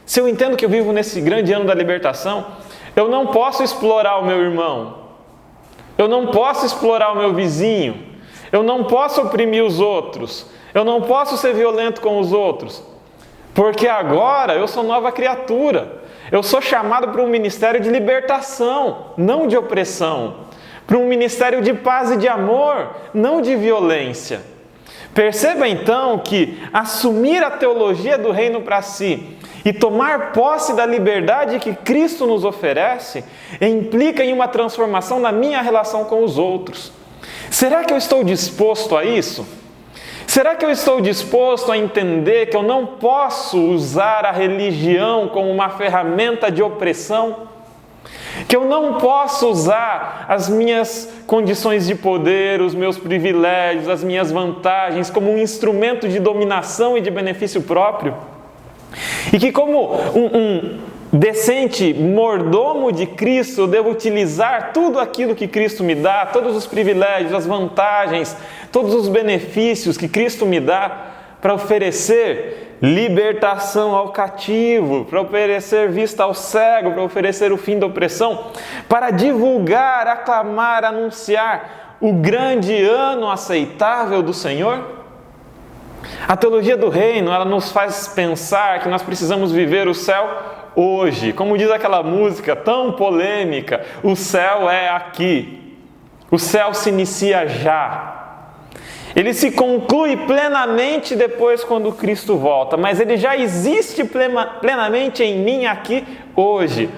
se eu entendo que eu vivo nesse grande ano da libertação, eu não posso explorar o meu irmão, eu não posso explorar o meu vizinho, eu não posso oprimir os outros, eu não posso ser violento com os outros, porque agora eu sou nova criatura, eu sou chamado para um ministério de libertação, não de opressão, para um ministério de paz e de amor, não de violência. Perceba então que assumir a teologia do reino para si e tomar posse da liberdade que Cristo nos oferece implica em uma transformação na minha relação com os outros. Será que eu estou disposto a isso? Será que eu estou disposto a entender que eu não posso usar a religião como uma ferramenta de opressão? Que eu não posso usar as minhas condições de poder, os meus privilégios, as minhas vantagens como um instrumento de dominação e de benefício próprio? E que como um decente mordomo de Cristo, eu devo utilizar tudo aquilo que Cristo me dá, todos os privilégios, as vantagens, todos os benefícios que Cristo me dá para oferecer libertação ao cativo, para oferecer vista ao cego, para oferecer o fim da opressão, para divulgar, aclamar, anunciar o grande ano aceitável do Senhor? A teologia do reino, ela nos faz pensar que nós precisamos viver o céu hoje. Como diz aquela música tão polêmica, o céu é aqui. O céu se inicia já. Ele se conclui plenamente depois quando Cristo volta, mas ele já existe plenamente em mim aqui hoje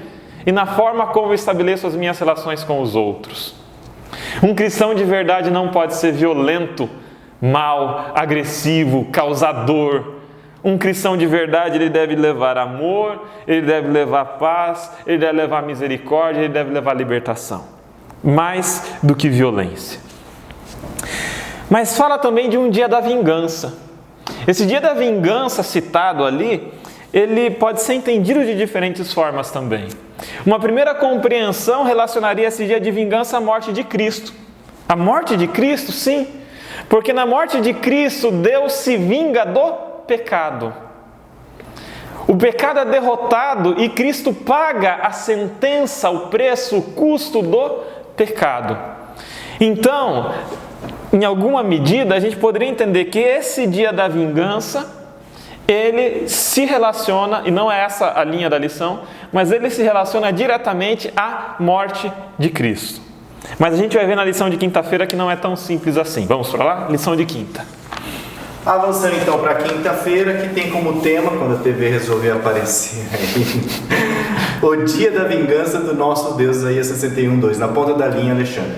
e na forma como eu estabeleço as minhas relações com os outros. Um cristão de verdade não pode ser violento, mau, agressivo, causador. Um cristão de verdade, ele deve levar amor, ele deve levar paz, ele deve levar misericórdia, ele deve levar libertação. Mais do que violência. Mas fala também de um dia da vingança. Esse dia da vingança citado ali, ele pode ser entendido de diferentes formas também. Uma primeira compreensão relacionaria esse dia de vingança à morte de Cristo. A morte de Cristo, sim, porque na morte de Cristo Deus se vinga do pecado. O pecado é derrotado e Cristo paga a sentença, o preço, o custo do pecado. Então, em alguma medida, a gente poderia entender que esse dia da vingança, ele se relaciona, e não é essa a linha da lição, mas ele se relaciona diretamente à morte de Cristo. Mas a gente vai ver na lição de quinta-feira que não é tão simples assim. Vamos para lá? Lição de quinta. Avançando então para quinta-feira, que tem como tema, quando a TV resolver aparecer aí, o dia da vingança do nosso Deus, Isaías 61:2, na ponta da linha, Alexandre.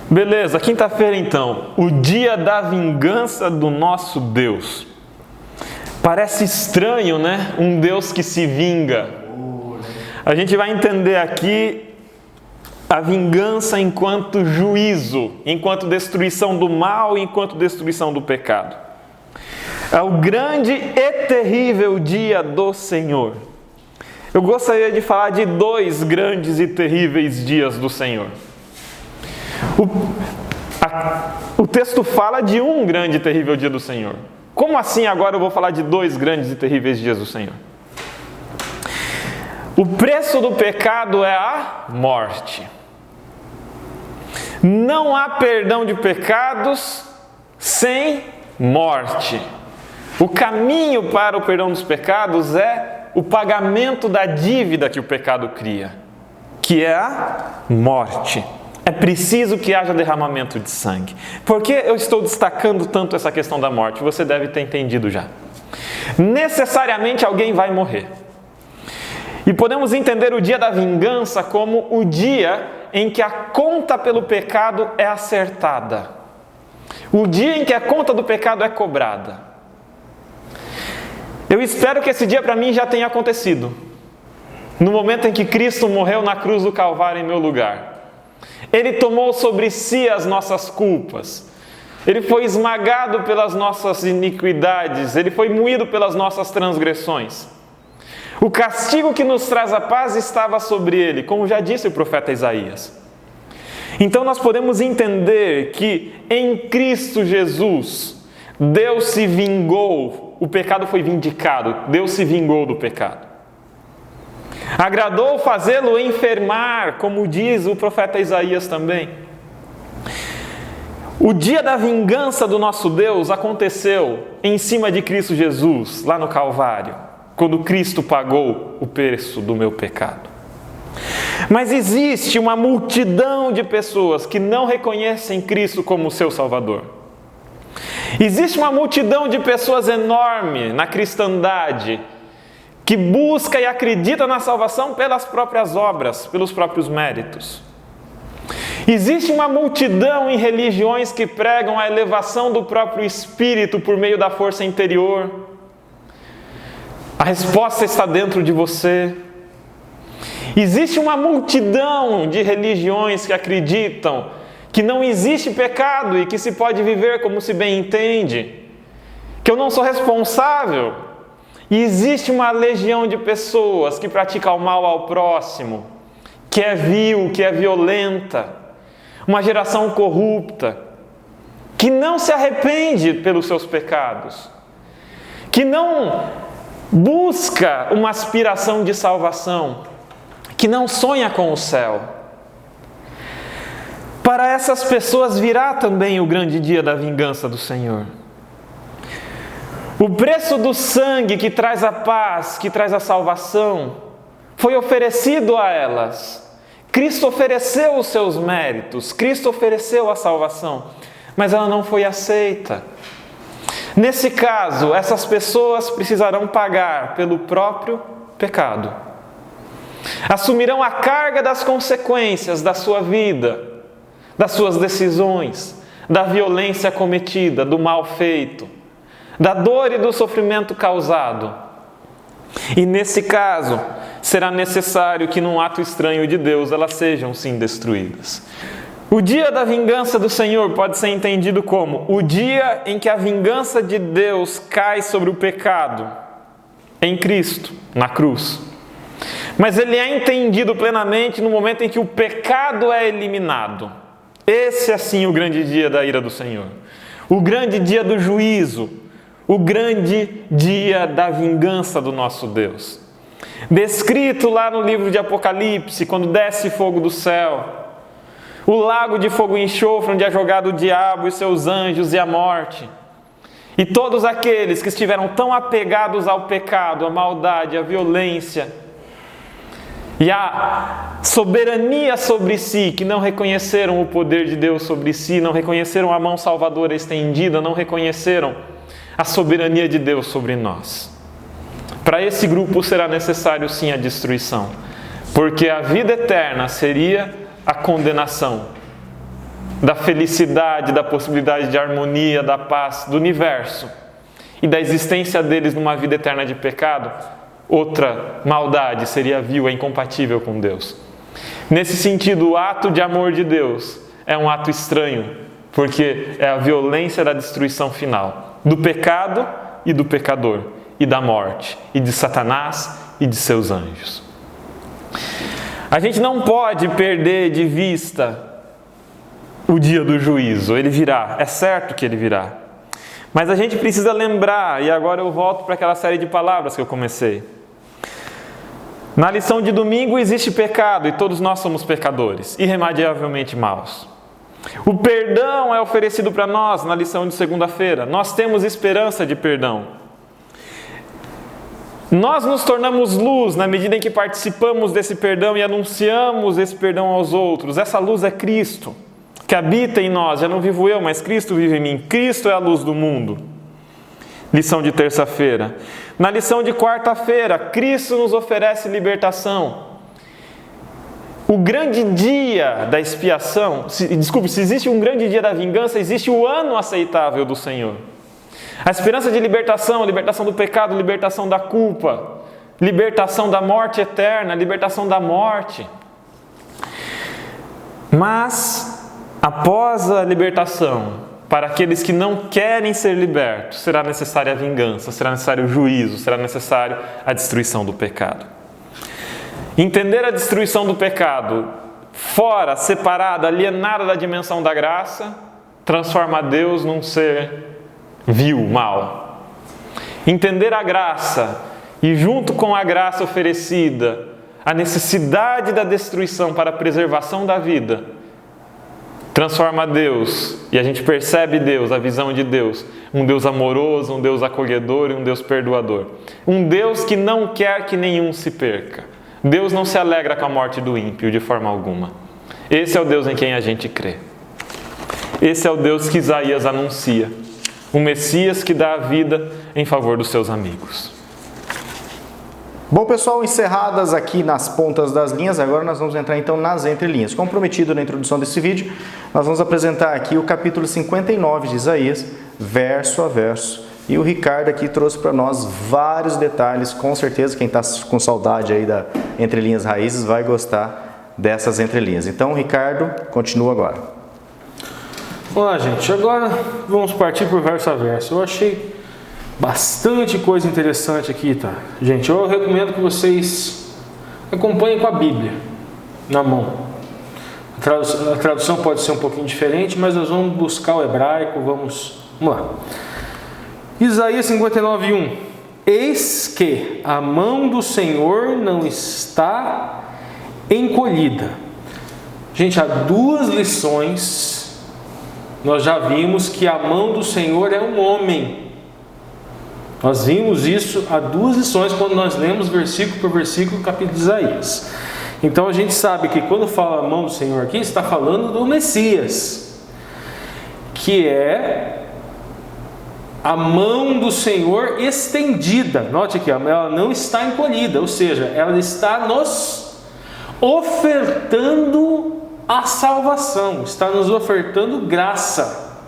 Beleza, quinta-feira então, o dia da vingança do nosso Deus. Parece estranho, né? Um Deus que se vinga. A gente vai entender aqui a vingança enquanto juízo, enquanto destruição do mal, enquanto destruição do pecado. É o grande e terrível dia do Senhor. Eu gostaria de falar de dois grandes e terríveis dias do Senhor. O texto fala de um grande e terrível dia do Senhor. Como assim agora eu vou falar de dois grandes e terríveis dias do Senhor? O preço do pecado é a morte. Não há perdão de pecados sem morte. O caminho para o perdão dos pecados é o pagamento da dívida que o pecado cria, que é a morte. É preciso que haja derramamento de sangue. Por que eu estou destacando tanto essa questão da morte? Você deve ter entendido já. Necessariamente alguém vai morrer. E podemos entender o dia da vingança como o dia em que a conta pelo pecado é acertada. O dia em que a conta do pecado é cobrada. Eu espero que esse dia para mim já tenha acontecido. No momento em que Cristo morreu na cruz do Calvário em meu lugar. Ele tomou sobre si as nossas culpas. Ele foi esmagado pelas nossas iniquidades. Ele foi moído pelas nossas transgressões. O castigo que nos traz a paz estava sobre ele, como já disse o profeta Isaías. Então nós podemos entender que em Cristo Jesus, Deus se vingou, o pecado foi vindicado, Deus se vingou do pecado. Agradou fazê-lo enfermar, como diz o profeta Isaías também. O dia da vingança do nosso Deus aconteceu em cima de Cristo Jesus, lá no Calvário, quando Cristo pagou o preço do meu pecado. Mas existe uma multidão de pessoas que não reconhecem Cristo como seu Salvador. Existe uma multidão de pessoas enorme na cristandade que busca e acredita na salvação pelas próprias obras, pelos próprios méritos. Existe uma multidão em religiões que pregam a elevação do próprio espírito por meio da força interior. A resposta está dentro de você. Existe uma multidão de religiões que acreditam que não existe pecado e que se pode viver como se bem entende, que eu não sou responsável. E existe uma legião de pessoas que praticam o mal ao próximo, que é vil, que é violenta, uma geração corrupta, que não se arrepende pelos seus pecados, que não busca uma aspiração de salvação, que não sonha com o céu. Para essas pessoas virá também o grande dia da vingança do Senhor. O preço do sangue que traz a paz, que traz a salvação, foi oferecido a elas. Cristo ofereceu os seus méritos, Cristo ofereceu a salvação, mas ela não foi aceita. Nesse caso, essas pessoas precisarão pagar pelo próprio pecado. Assumirão a carga das consequências da sua vida, das suas decisões, da violência cometida, do mal feito, da dor e do sofrimento causado. E nesse caso, será necessário que num ato estranho de Deus elas sejam sim destruídas. O dia da vingança do Senhor pode ser entendido como o dia em que a vingança de Deus cai sobre o pecado em Cristo, na cruz. Mas ele é entendido plenamente no momento em que o pecado é eliminado. Esse é sim o grande dia da ira do Senhor. O grande dia do juízo. O grande dia da vingança do nosso Deus. Descrito lá no livro de Apocalipse, quando desce fogo do céu. O lago de fogo e enxofre, onde é jogado o diabo e seus anjos e a morte. E todos aqueles que estiveram tão apegados ao pecado, à maldade, à violência e à soberania sobre si, que não reconheceram o poder de Deus sobre si, não reconheceram a mão salvadora estendida, não reconheceram a soberania de Deus sobre nós. Para esse grupo será necessário sim a destruição, porque a vida eterna seria a condenação da felicidade, da possibilidade de harmonia, da paz, do universo e da existência deles numa vida eterna de pecado. Outra maldade seria vil, é incompatível com Deus. Nesse sentido, o ato de amor de Deus é um ato estranho, porque é a violência da destruição final, do pecado e do pecador, e da morte, e de Satanás e de seus anjos. A gente não pode perder de vista o dia do juízo, ele virá, é certo que ele virá. Mas a gente precisa lembrar, e agora eu volto para aquela série de palavras que eu comecei. Na lição de domingo existe pecado e todos nós somos pecadores, irremediavelmente maus. O perdão é oferecido para nós na lição de segunda-feira, nós temos esperança de perdão. Nós nos tornamos luz na medida em que participamos desse perdão e anunciamos esse perdão aos outros. Essa luz é Cristo, que habita em nós. Já não vivo eu, mas Cristo vive em mim. Cristo é a luz do mundo. Lição de terça-feira. Na lição de quarta-feira, Cristo nos oferece libertação. O grande dia da expiação, se existe um grande dia da vingança, existe o ano aceitável do Senhor. A esperança de libertação, libertação do pecado, libertação da culpa, libertação da morte eterna, libertação da morte. Mas, após a libertação, para aqueles que não querem ser libertos, será necessária a vingança, será necessário o juízo, será necessário a destruição do pecado. Entender a destruição do pecado, fora, separada, alienada da dimensão da graça, transforma Deus num ser vil, mal. Entender a graça e junto com a graça oferecida, a necessidade da destruição para a preservação da vida, transforma Deus, e a gente percebe Deus, a visão de Deus, um Deus amoroso, um Deus acolhedor e um Deus perdoador. Um Deus que não quer que nenhum se perca. Deus não se alegra com a morte do ímpio de forma alguma. Esse é o Deus em quem a gente crê. Esse é o Deus que Isaías anuncia. O Messias que dá a vida em favor dos seus amigos. Bom, pessoal, encerradas aqui nas pontas das linhas, agora nós vamos entrar então nas entrelinhas. Como prometido na introdução desse vídeo, nós vamos apresentar aqui o capítulo 59 de Isaías, verso a verso. E o Ricardo aqui trouxe para nós vários detalhes, com certeza quem está com saudade aí da entrelinhas raízes vai gostar dessas entrelinhas. Então, Ricardo, continua agora. Olá, gente, agora vamos partir por verso a verso. Eu achei bastante coisa interessante aqui, tá? Gente, eu recomendo que vocês acompanhem com a Bíblia na mão. A tradução pode ser um pouquinho diferente, mas nós vamos buscar o hebraico, vamos lá. Isaías 59:1. Eis que a mão do Senhor não está encolhida. Gente, há duas lições nós já vimos que a mão do Senhor é um homem. Nós vimos isso há duas lições quando nós lemos versículo por versículo o capítulo de Isaías. Então a gente sabe que quando fala a mão do Senhor aqui, está falando do Messias, que é a mão do Senhor estendida. Note aqui, ela não está encolhida, ou seja, ela está nos ofertando a salvação, está nos ofertando graça.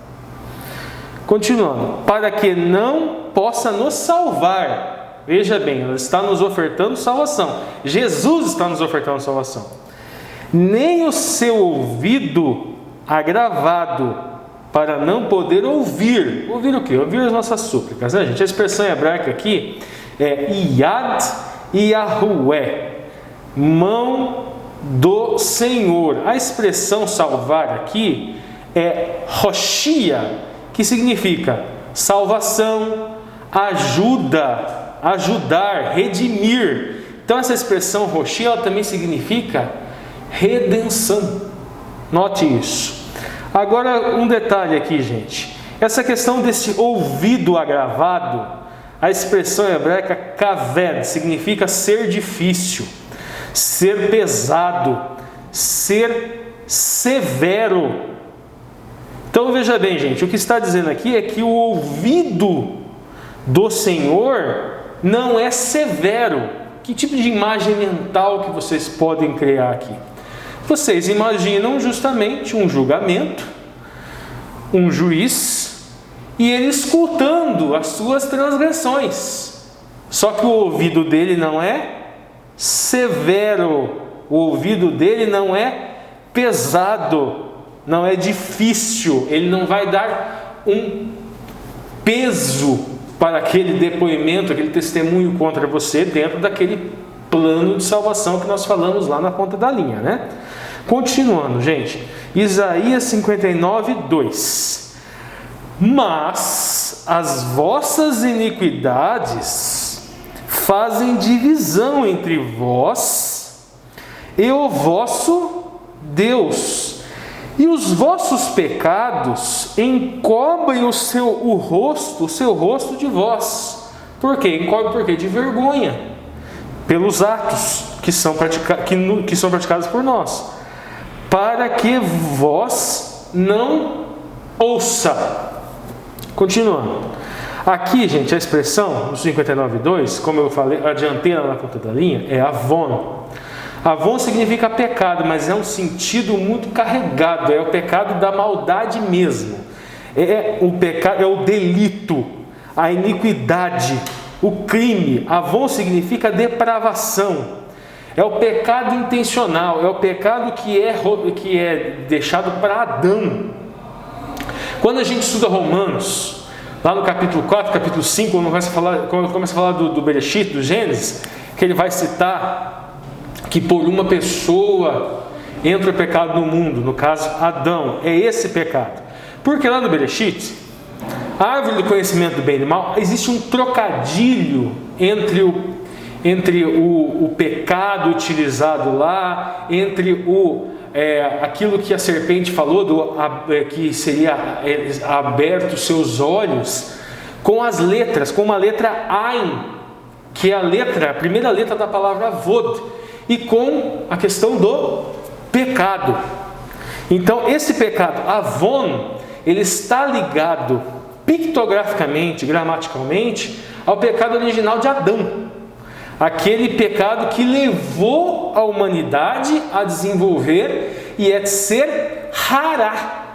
Continuando, para que não possa nos salvar. Veja bem, ela está nos ofertando salvação. Jesus está nos ofertando salvação. Nem o seu ouvido agravado, para não poder ouvir. Ouvir o quê? Ouvir as nossas súplicas, né, gente? A expressão hebraica aqui é Yad Yahuwah, mão do Senhor. A expressão salvar aqui é Hoshia, que significa salvação, ajuda, ajudar, redimir. Então essa expressão Hoshia, ela também significa redenção. Note isso. Agora um detalhe aqui, gente. Essa questão desse ouvido agravado, a expressão hebraica kaved significa ser difícil, ser pesado, ser severo. Então veja bem, gente, o que está dizendo aqui é que o ouvido do Senhor não é severo. Que tipo de imagem mental que vocês podem criar aqui? Vocês imaginam justamente um julgamento, um juiz, e ele escutando as suas transgressões. Só que o ouvido dele não é severo, o ouvido dele não é pesado, não é difícil, ele não vai dar um peso para aquele depoimento, aquele testemunho contra você dentro daquele plano de salvação que nós falamos lá na ponta da linha, né? Continuando, gente, Isaías 59, 2. Mas as vossas iniquidades fazem divisão entre vós e o vosso Deus, e os vossos pecados encobrem o seu rosto de vós. Por quê? Encobre por quê? De vergonha, pelos atos que são praticados por nós, para que vós não ouça. Continuando. Aqui, gente, a expressão no 59.2, como eu falei, adiantei lá na ponta da linha, é avon. Avon significa pecado, mas é um sentido muito carregado, é o pecado da maldade mesmo. É o pecado, é o delito, a iniquidade, o crime. Avon significa depravação. É o pecado intencional, é o pecado que é deixado para Adão. Quando a gente estuda Romanos, lá no capítulo 4, capítulo 5, quando começa a falar do Bereshit, do Gênesis, que ele vai citar que por uma pessoa entra o pecado no mundo, no caso Adão, é esse pecado. Porque lá no Bereshit, a árvore do conhecimento do bem e do mal, existe um trocadilho entre o pecado utilizado lá, entre aquilo que a serpente falou, que seria aberto os seus olhos, com as letras, com uma letra Ain, que é a primeira letra da palavra Vod, e com a questão do pecado. Então esse pecado, Avon, ele está ligado pictograficamente, gramaticalmente, ao pecado original de Adão. Aquele pecado que levou a humanidade a desenvolver Yetzer Hará.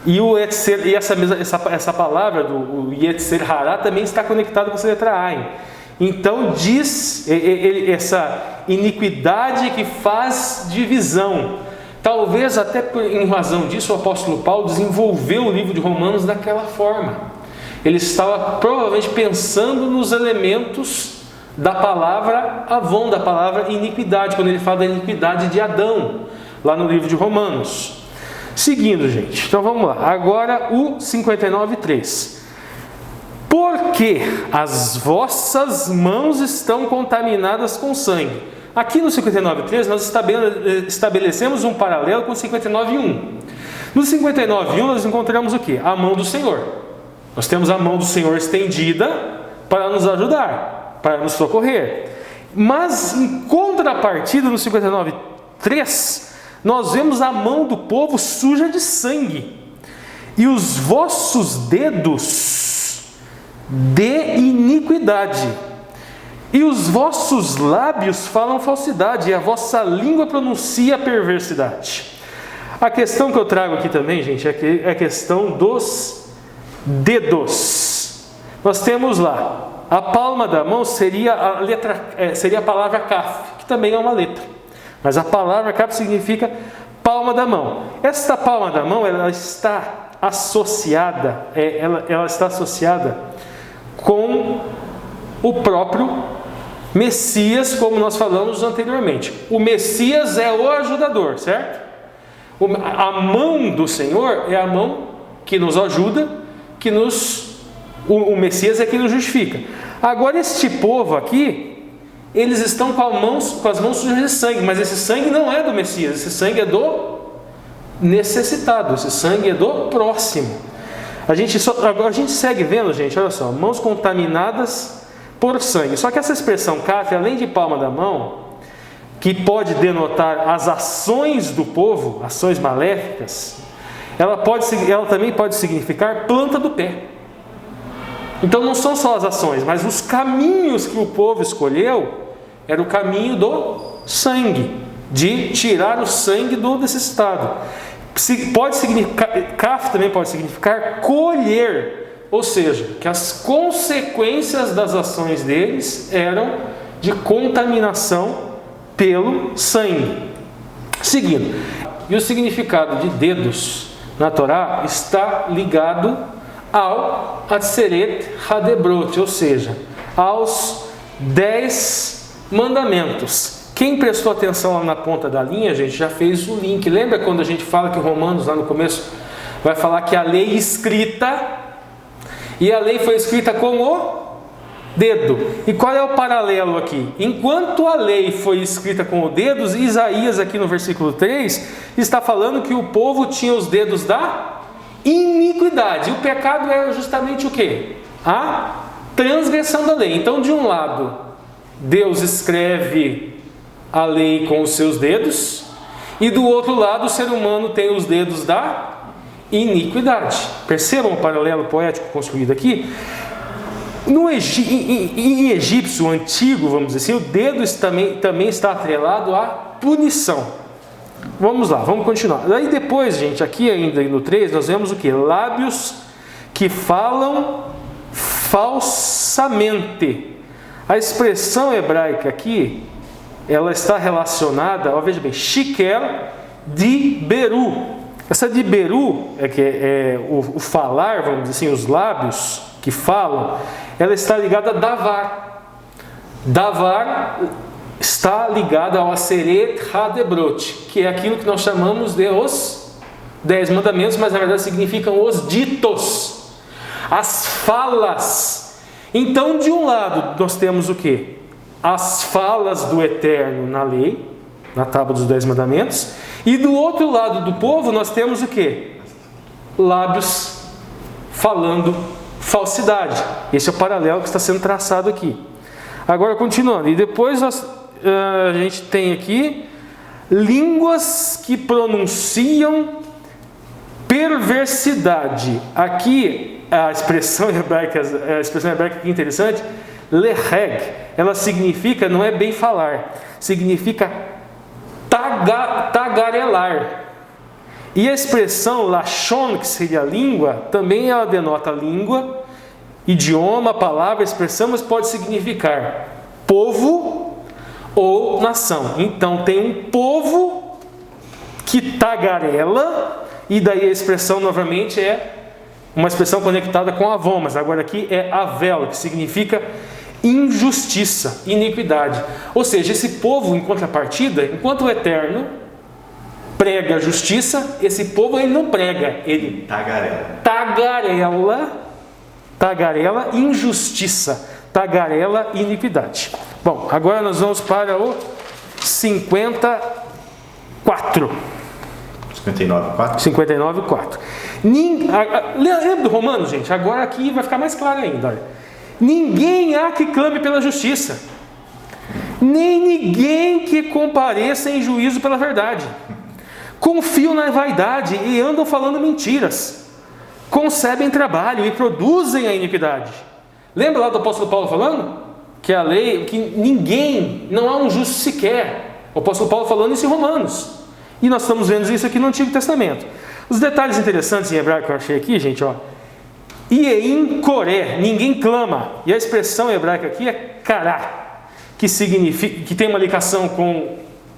E o Yetzer, e essa palavra do Yetzer Hará também está conectada com essa letra Ain. Então diz essa iniquidade que faz divisão. Talvez até em razão disso o apóstolo Paulo desenvolveu o livro de Romanos daquela forma. Ele estava provavelmente pensando nos elementos da palavra avon, da palavra iniquidade, quando ele fala da iniquidade de Adão, lá no livro de Romanos. Seguindo, gente, então vamos lá. Agora o 59.3. Porque as vossas mãos estão contaminadas com sangue. Aqui no 59.3 nós estabelecemos um paralelo com o 59.1. No 59.1 nós encontramos o que? A mão do Senhor. Nós temos a mão do Senhor estendida para nos ajudar, para nos socorrer. Mas em contrapartida, no 59.3, nós vemos a mão do povo suja de sangue. E os vossos dedos de iniquidade, e os vossos lábios falam falsidade, e a vossa língua pronuncia perversidade. A questão que eu trago aqui também, gente, é a questão dos dedos. Nós temos lá, a palma da mão seria a palavra kaf, que também é uma letra, mas a palavra kaf significa palma da mão. Esta palma da mão, ela está associada, ela está associada com o próprio Messias, como nós falamos anteriormente. O Messias é o ajudador, certo? A mão do Senhor é a mão que nos ajuda, o Messias é quem nos justifica. Agora, este povo aqui, eles estão com as mãos sujas de sangue, mas esse sangue não é do Messias, esse sangue é do necessitado, esse sangue é do próximo. A gente segue vendo, gente, olha só, mãos contaminadas por sangue. Só que essa expressão kaf, além de palma da mão, que pode denotar as ações do povo, ações maléficas, ela também pode significar planta do pé. Então não são só as ações, mas os caminhos que o povo escolheu era o caminho do sangue, de tirar o sangue do necessitado. Pode significar, kaf também pode significar colher, ou seja, que as consequências das ações deles eram de contaminação pelo sangue. Seguindo, e o significado de dedos na Torá está ligado ao Atzeret Hadebrot, ou seja, aos 10 mandamentos. Quem prestou atenção lá na ponta da linha, gente, já fez o link. Lembra quando a gente fala que Romanos, lá no começo, vai falar que a lei escrita, e a lei foi escrita com o dedo. E qual é o paralelo aqui? Enquanto a lei foi escrita com o dedo, Isaías aqui no versículo 3 está falando que o povo tinha os dedos da iniquidade. E o pecado é justamente o quê? A transgressão da lei. Então, de um lado, Deus escreve a lei com os seus dedos, e do outro lado, o ser humano tem os dedos da iniquidade. Percebam o paralelo poético construído aqui? Em egípcio antigo, vamos dizer assim, o dedo também está atrelado à punição. Vamos lá, vamos continuar. Daí depois, gente, aqui ainda no 3, nós vemos o que? Lábios que falam falsamente. A expressão hebraica aqui, ela está relacionada, ó, veja bem, shiker de beru. Essa de beru, o falar, vamos dizer assim, os lábios que falam, ela está ligada a davar. Davar está ligada ao Aseret Hadebrot, que é aquilo que nós chamamos de os 10 mandamentos, mas na verdade significam os ditos, as falas. Então, de um lado, nós temos o quê? As falas do Eterno na lei, na tábua dos 10 mandamentos, e do outro lado do povo nós temos o quê? Lábios falando falsidade. Esse é o paralelo que está sendo traçado aqui. Agora, continuando, e depois a gente tem aqui línguas que pronunciam perversidade. Aqui a expressão hebraica que é interessante, leheg, ela significa, não é bem falar, significa tagarelar. E a expressão lashon, que seria língua, também ela denota língua, idioma, palavra, expressão, mas pode significar povo ou nação. Então tem um povo que tagarela, e daí a expressão novamente é uma expressão conectada com avon, mas agora aqui é avel, que significa injustiça, iniquidade. Ou seja, esse povo, em contrapartida, enquanto o Eterno prega a justiça, esse povo ele não prega, ele tagarela injustiça, tagarela iniquidade. Bom, agora nós vamos para o 59:4. 59:4. Lembra do Romano, gente? Agora aqui vai ficar mais claro ainda. Olha. Ninguém há que clame pela justiça, nem ninguém que compareça em juízo pela verdade. Confiam na vaidade e andam falando mentiras. Concebem trabalho e produzem a iniquidade. Lembra lá do apóstolo Paulo falando? Que a lei, que ninguém, não há um justo sequer. O apóstolo Paulo falando isso em Romanos. E nós estamos vendo isso aqui no Antigo Testamento. Os detalhes interessantes em hebraico que eu achei aqui, gente, ó. Ieim koré, ninguém clama. E a expressão hebraica aqui é kará, que significa, que tem uma ligação com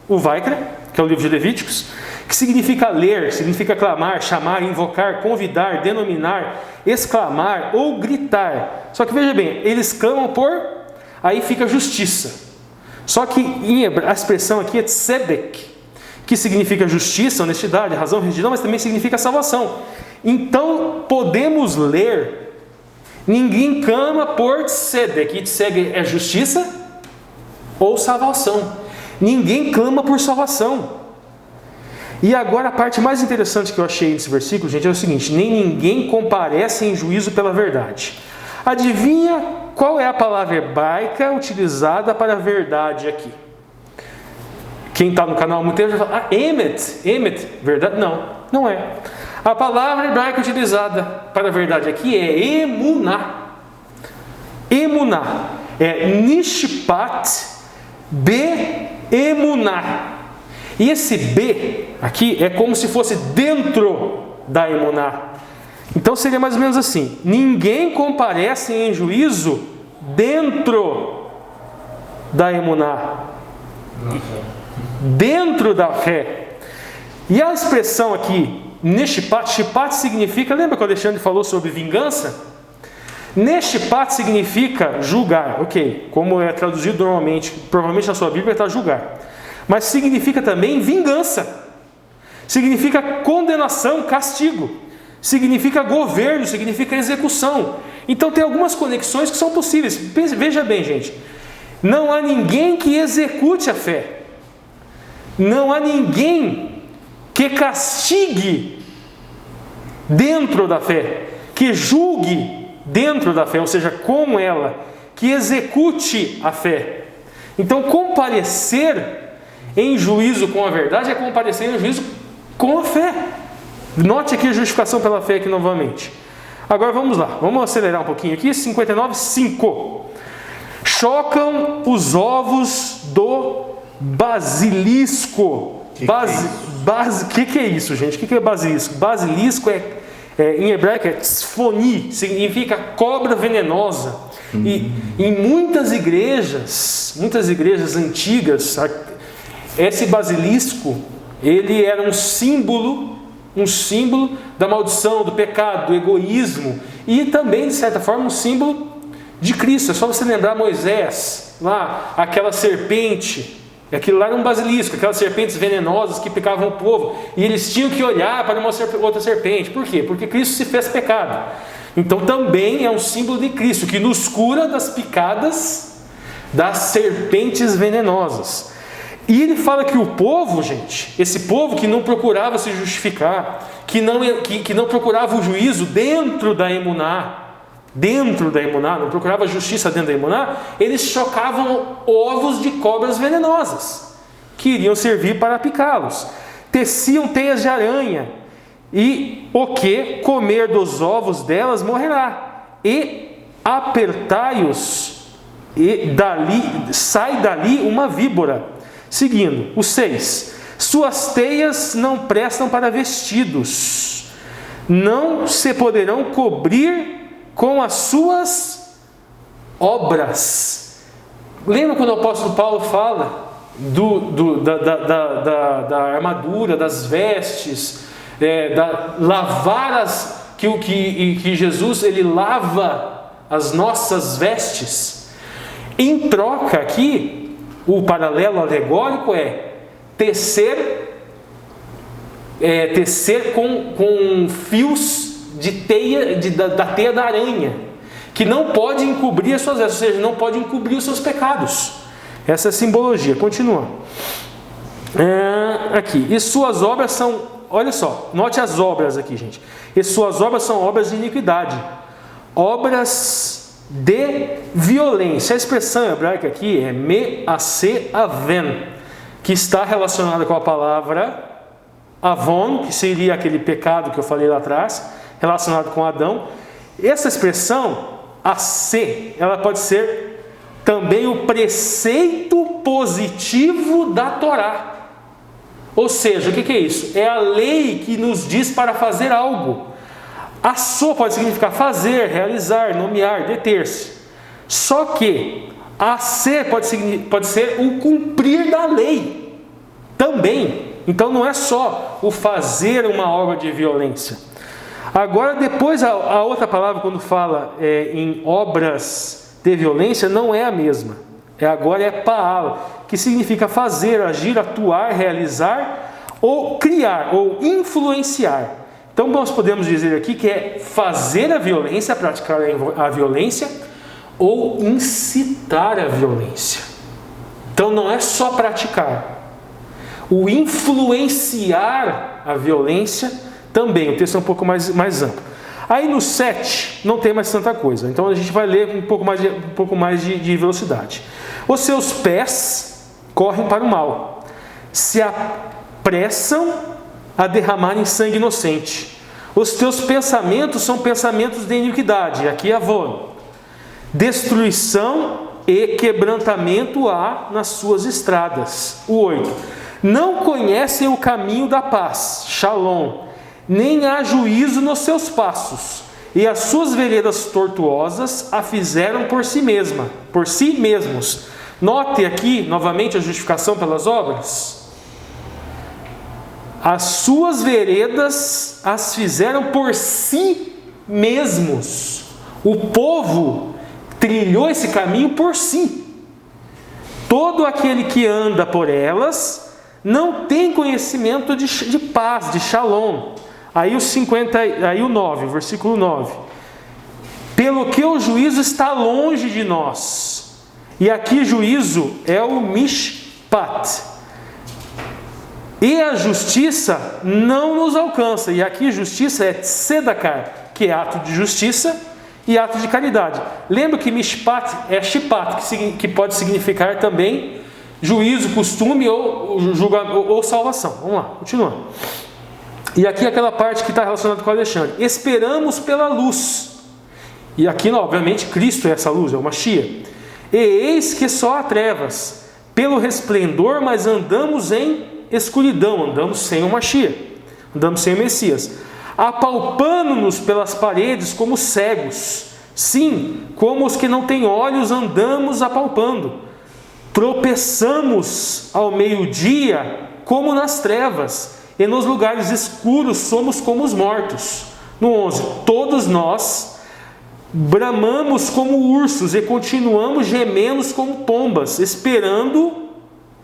o Vaikra, que é o livro de Levíticos, que que significa ler, significa clamar, chamar, invocar, convidar, denominar, exclamar ou gritar. Só que veja bem, eles clamam por, aí fica justiça. Só que a expressão aqui é tzedek, que significa justiça, honestidade, razão, retidão, mas também significa salvação. Então podemos ler, ninguém clama por tzedek, e tzedek é justiça ou salvação. Ninguém clama por salvação. E agora a parte mais interessante que eu achei nesse versículo, gente, é o seguinte: nem ninguém comparece em juízo pela verdade. Adivinha qual é a palavra hebraica utilizada para verdade aqui? Quem está no canal há muito tempo já fala, emet, verdade? Não, não é. A palavra hebraica utilizada para verdade aqui é emuná. Emuná é nishpat be-emuná. E esse B aqui é como se fosse dentro da emuná. Então seria mais ou menos assim: ninguém comparece em juízo dentro da emuná, dentro da fé. E a expressão aqui, neshpat, shipat significa, lembra que o Alexandre falou sobre vingança? Neshpat significa julgar, ok, como é traduzido normalmente, provavelmente na sua Bíblia está julgar. Mas significa também vingança, significa condenação, castigo, significa governo, significa execução. Então tem algumas conexões que são possíveis. Veja bem, gente, não há ninguém que execute a fé, não há ninguém que castigue dentro da fé, que julgue dentro da fé, ou seja, com ela, que execute a fé. Então comparecer em juízo com a verdade é comparecer em juízo com a fé. Note aqui a justificação pela fé aqui novamente. Agora vamos lá, vamos acelerar um pouquinho aqui. 59:5. Chocam os ovos do basilisco. Que é isso, gente? O que é basilisco? Basilisco em hebraico é tzfoni, significa cobra venenosa. E em muitas igrejas antigas, esse basilisco, ele era um símbolo da maldição, do pecado, do egoísmo, e também, de certa forma, um símbolo de Cristo. É só você lembrar Moisés, lá, aquela serpente, aquilo lá era um basilisco, aquelas serpentes venenosas que picavam o povo, e eles tinham que olhar para uma outra serpente. Por quê? Porque Cristo se fez pecado. Então também é um símbolo de Cristo, que nos cura das picadas das serpentes venenosas. E ele fala que o povo, gente, esse povo que não procurava se justificar, que não procurava o juízo dentro da emuná, não procurava justiça dentro da emuná, eles chocavam ovos de cobras venenosas, que iriam servir para picá-los. Teciam teias de aranha, e o que comer dos ovos delas morrerá. E apertai-os, e sai dali uma víbora. Seguindo, o 6. Suas teias não prestam para vestidos, não se poderão cobrir com as suas obras. Lembra quando o apóstolo Paulo fala da armadura, das vestes, que Jesus ele lava as nossas vestes? Em troca aqui, o paralelo alegórico é tecer com fios de teia, da teia da aranha, que não pode encobrir as suas vestes, ou seja, não pode encobrir os seus pecados. Essa é a simbologia. Continua. Aqui. E suas obras são, olha só, note as obras aqui, gente. E suas obras são obras de iniquidade, obras de violência. A expressão hebraica aqui é me'aseh aven, que está relacionada com a palavra avon, que seria aquele pecado que eu falei lá atrás, relacionado com Adão. Essa expressão, aseh, ela pode ser também o preceito positivo da Torá. Ou seja, o que é isso? É a lei que nos diz para fazer algo. Assô pode significar fazer, realizar, nomear, deter-se. Só que a ser pode ser o cumprir da lei também. Então não é só o fazer uma obra de violência. Agora depois a outra palavra quando fala em obras de violência não é a mesma. Agora é paal, que significa fazer, agir, atuar, realizar ou criar ou influenciar. Então nós podemos dizer aqui que é fazer a violência, praticar a violência ou incitar a violência. Então não é só praticar. O influenciar a violência também, o texto é um pouco mais amplo. Aí no 7 não tem mais tanta coisa, então a gente vai ler um pouco mais de velocidade. Os seus pés correm para o mal, se apressam a derramarem sangue inocente. Os teus pensamentos são pensamentos de iniquidade, aqui é avô. Destruição e quebrantamento há nas suas estradas. O 8. Não conhecem o caminho da paz, shalom, nem há juízo nos seus passos, e as suas veredas tortuosas a fizeram por si mesmos. Note aqui, novamente, a justificação pelas obras. As suas veredas as fizeram por si mesmos. O povo trilhou esse caminho por si. Todo aquele que anda por elas não tem conhecimento de paz, de shalom. Aí o 9, versículo 9. Pelo que o juízo está longe de nós. E aqui juízo é o mishpat. E a justiça não nos alcança. E aqui justiça é tzedakah, que é ato de justiça e ato de caridade. Lembra que mishpat é shipat, que pode significar também juízo, costume ou salvação. Vamos lá, continuando. E aqui aquela parte que está relacionada com o Alexandre. Esperamos pela luz. E aqui, obviamente, Cristo é essa luz, é o Mashiach. E eis que só há trevas, pelo resplendor, mas andamos em escuridão, andamos sem o Mashiach, andamos sem o Messias. Apalpando-nos pelas paredes como cegos. Sim, como os que não têm olhos andamos apalpando. Tropeçamos ao meio-dia como nas trevas, e nos lugares escuros somos como os mortos. No 11, todos nós bramamos como ursos e continuamos gemendo como pombas, esperando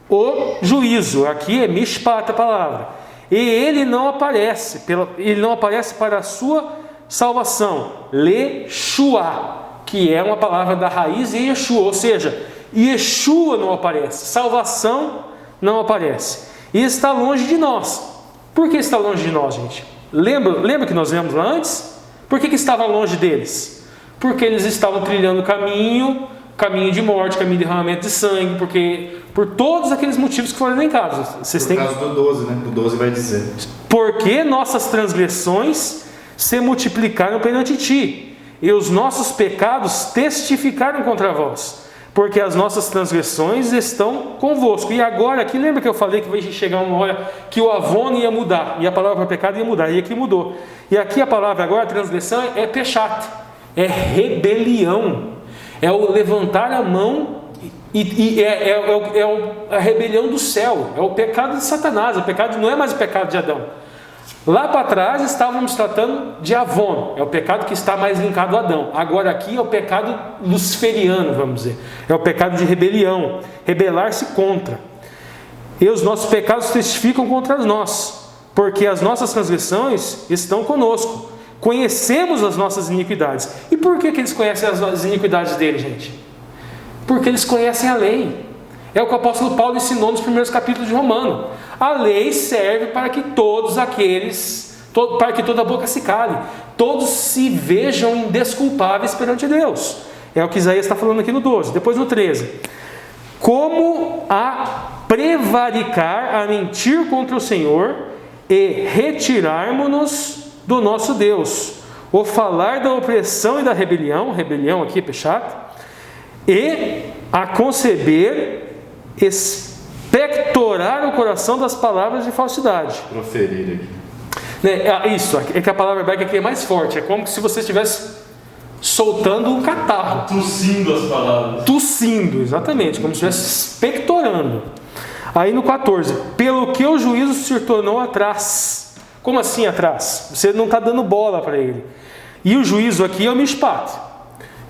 o juízo. Aqui é mishpat a palavra. E ele não aparece para a sua salvação. Leshua, que é uma palavra da raiz de Yeshua, ou seja, Yeshua não aparece, salvação não aparece. E está longe de nós. Por que está longe de nós, gente? Lembra que nós lemos lá antes? Por que estava longe deles? Porque eles estavam trilhando caminho de morte, caminho de derramamento de sangue, por todos aqueles motivos que foram elencados. Por causa do 12, né? O 12 vai dizer. Porque nossas transgressões se multiplicaram perante ti, e os nossos pecados testificaram contra vós, porque as nossas transgressões estão convosco. E agora, aqui lembra que eu falei que vai chegar uma hora que o avon ia mudar, e a palavra para pecado ia mudar, e aqui mudou. E aqui a palavra agora, a transgressão, é pechat, é rebelião, é o levantar a mão, e a rebelião do céu, é o pecado de Satanás, o pecado não é mais o pecado de Adão. Lá para trás estávamos tratando de avon, é o pecado que está mais linkado a Adão. Agora aqui é o pecado luciferiano, vamos dizer. É o pecado de rebelião, rebelar-se contra. E os nossos pecados testificam contra nós, porque as nossas transgressões estão conosco. Conhecemos as nossas iniquidades. E por que eles conhecem as iniquidades dele, gente? Porque eles conhecem a lei. É o que o apóstolo Paulo ensinou nos primeiros capítulos de Romano. A lei serve para que para que toda boca se cale, todos se vejam indesculpáveis perante Deus. É o que Isaías está falando aqui no 12. Depois no 13. Como a prevaricar, a mentir contra o Senhor e retirarmos-nos do nosso Deus, o falar da opressão e da rebelião aqui é pechat, e a conceber, expectorar o coração das palavras de falsidade. Proferir aqui. Isso, é que a palavra hebraica aqui é mais forte, é como se você estivesse soltando um catarro. Tossindo as palavras. Tossindo, exatamente, como se estivesse expectorando. Aí no 14, pelo que o juízo se tornou atrás. Como assim atrás? Você não está dando bola para ele. E o juízo aqui é o mishpat.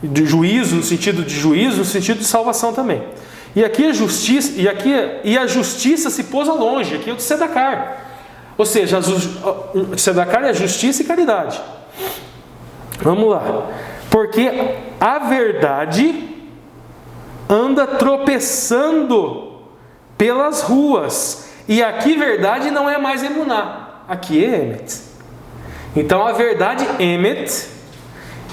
De juízo, no sentido de juízo, no sentido de salvação também. E aqui a justiça, a justiça se pôs ao longe, aqui é o de Sedacar. Ou seja, Sedacar é justiça e caridade. Vamos lá. Porque a verdade anda tropeçando pelas ruas. E aqui verdade não é mais emuná, aqui é emet. Então a verdade emet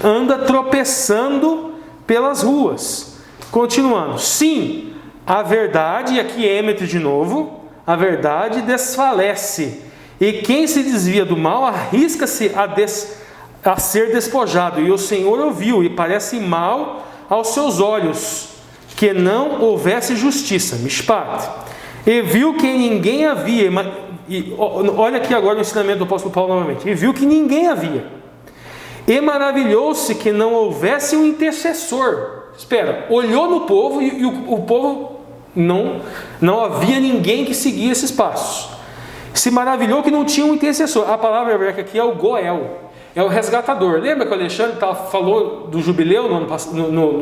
anda tropeçando pelas ruas. Continuando. Sim, a verdade, e aqui emet de novo, a verdade desfalece. E quem se desvia do mal arrisca-se a ser despojado. E o Senhor ouviu, e parece mal aos seus olhos, que não houvesse justiça, mishpat. E viu que ninguém havia, olha aqui agora o ensinamento do apóstolo Paulo novamente, e viu que ninguém havia. E maravilhou-se que não houvesse um intercessor. Espera, olhou no povo e o povo não havia ninguém que seguia esses passos. Se maravilhou que não tinha um intercessor. A palavra hebraica aqui é o Goel, é o resgatador. Lembra que o Alexandre falou do jubileu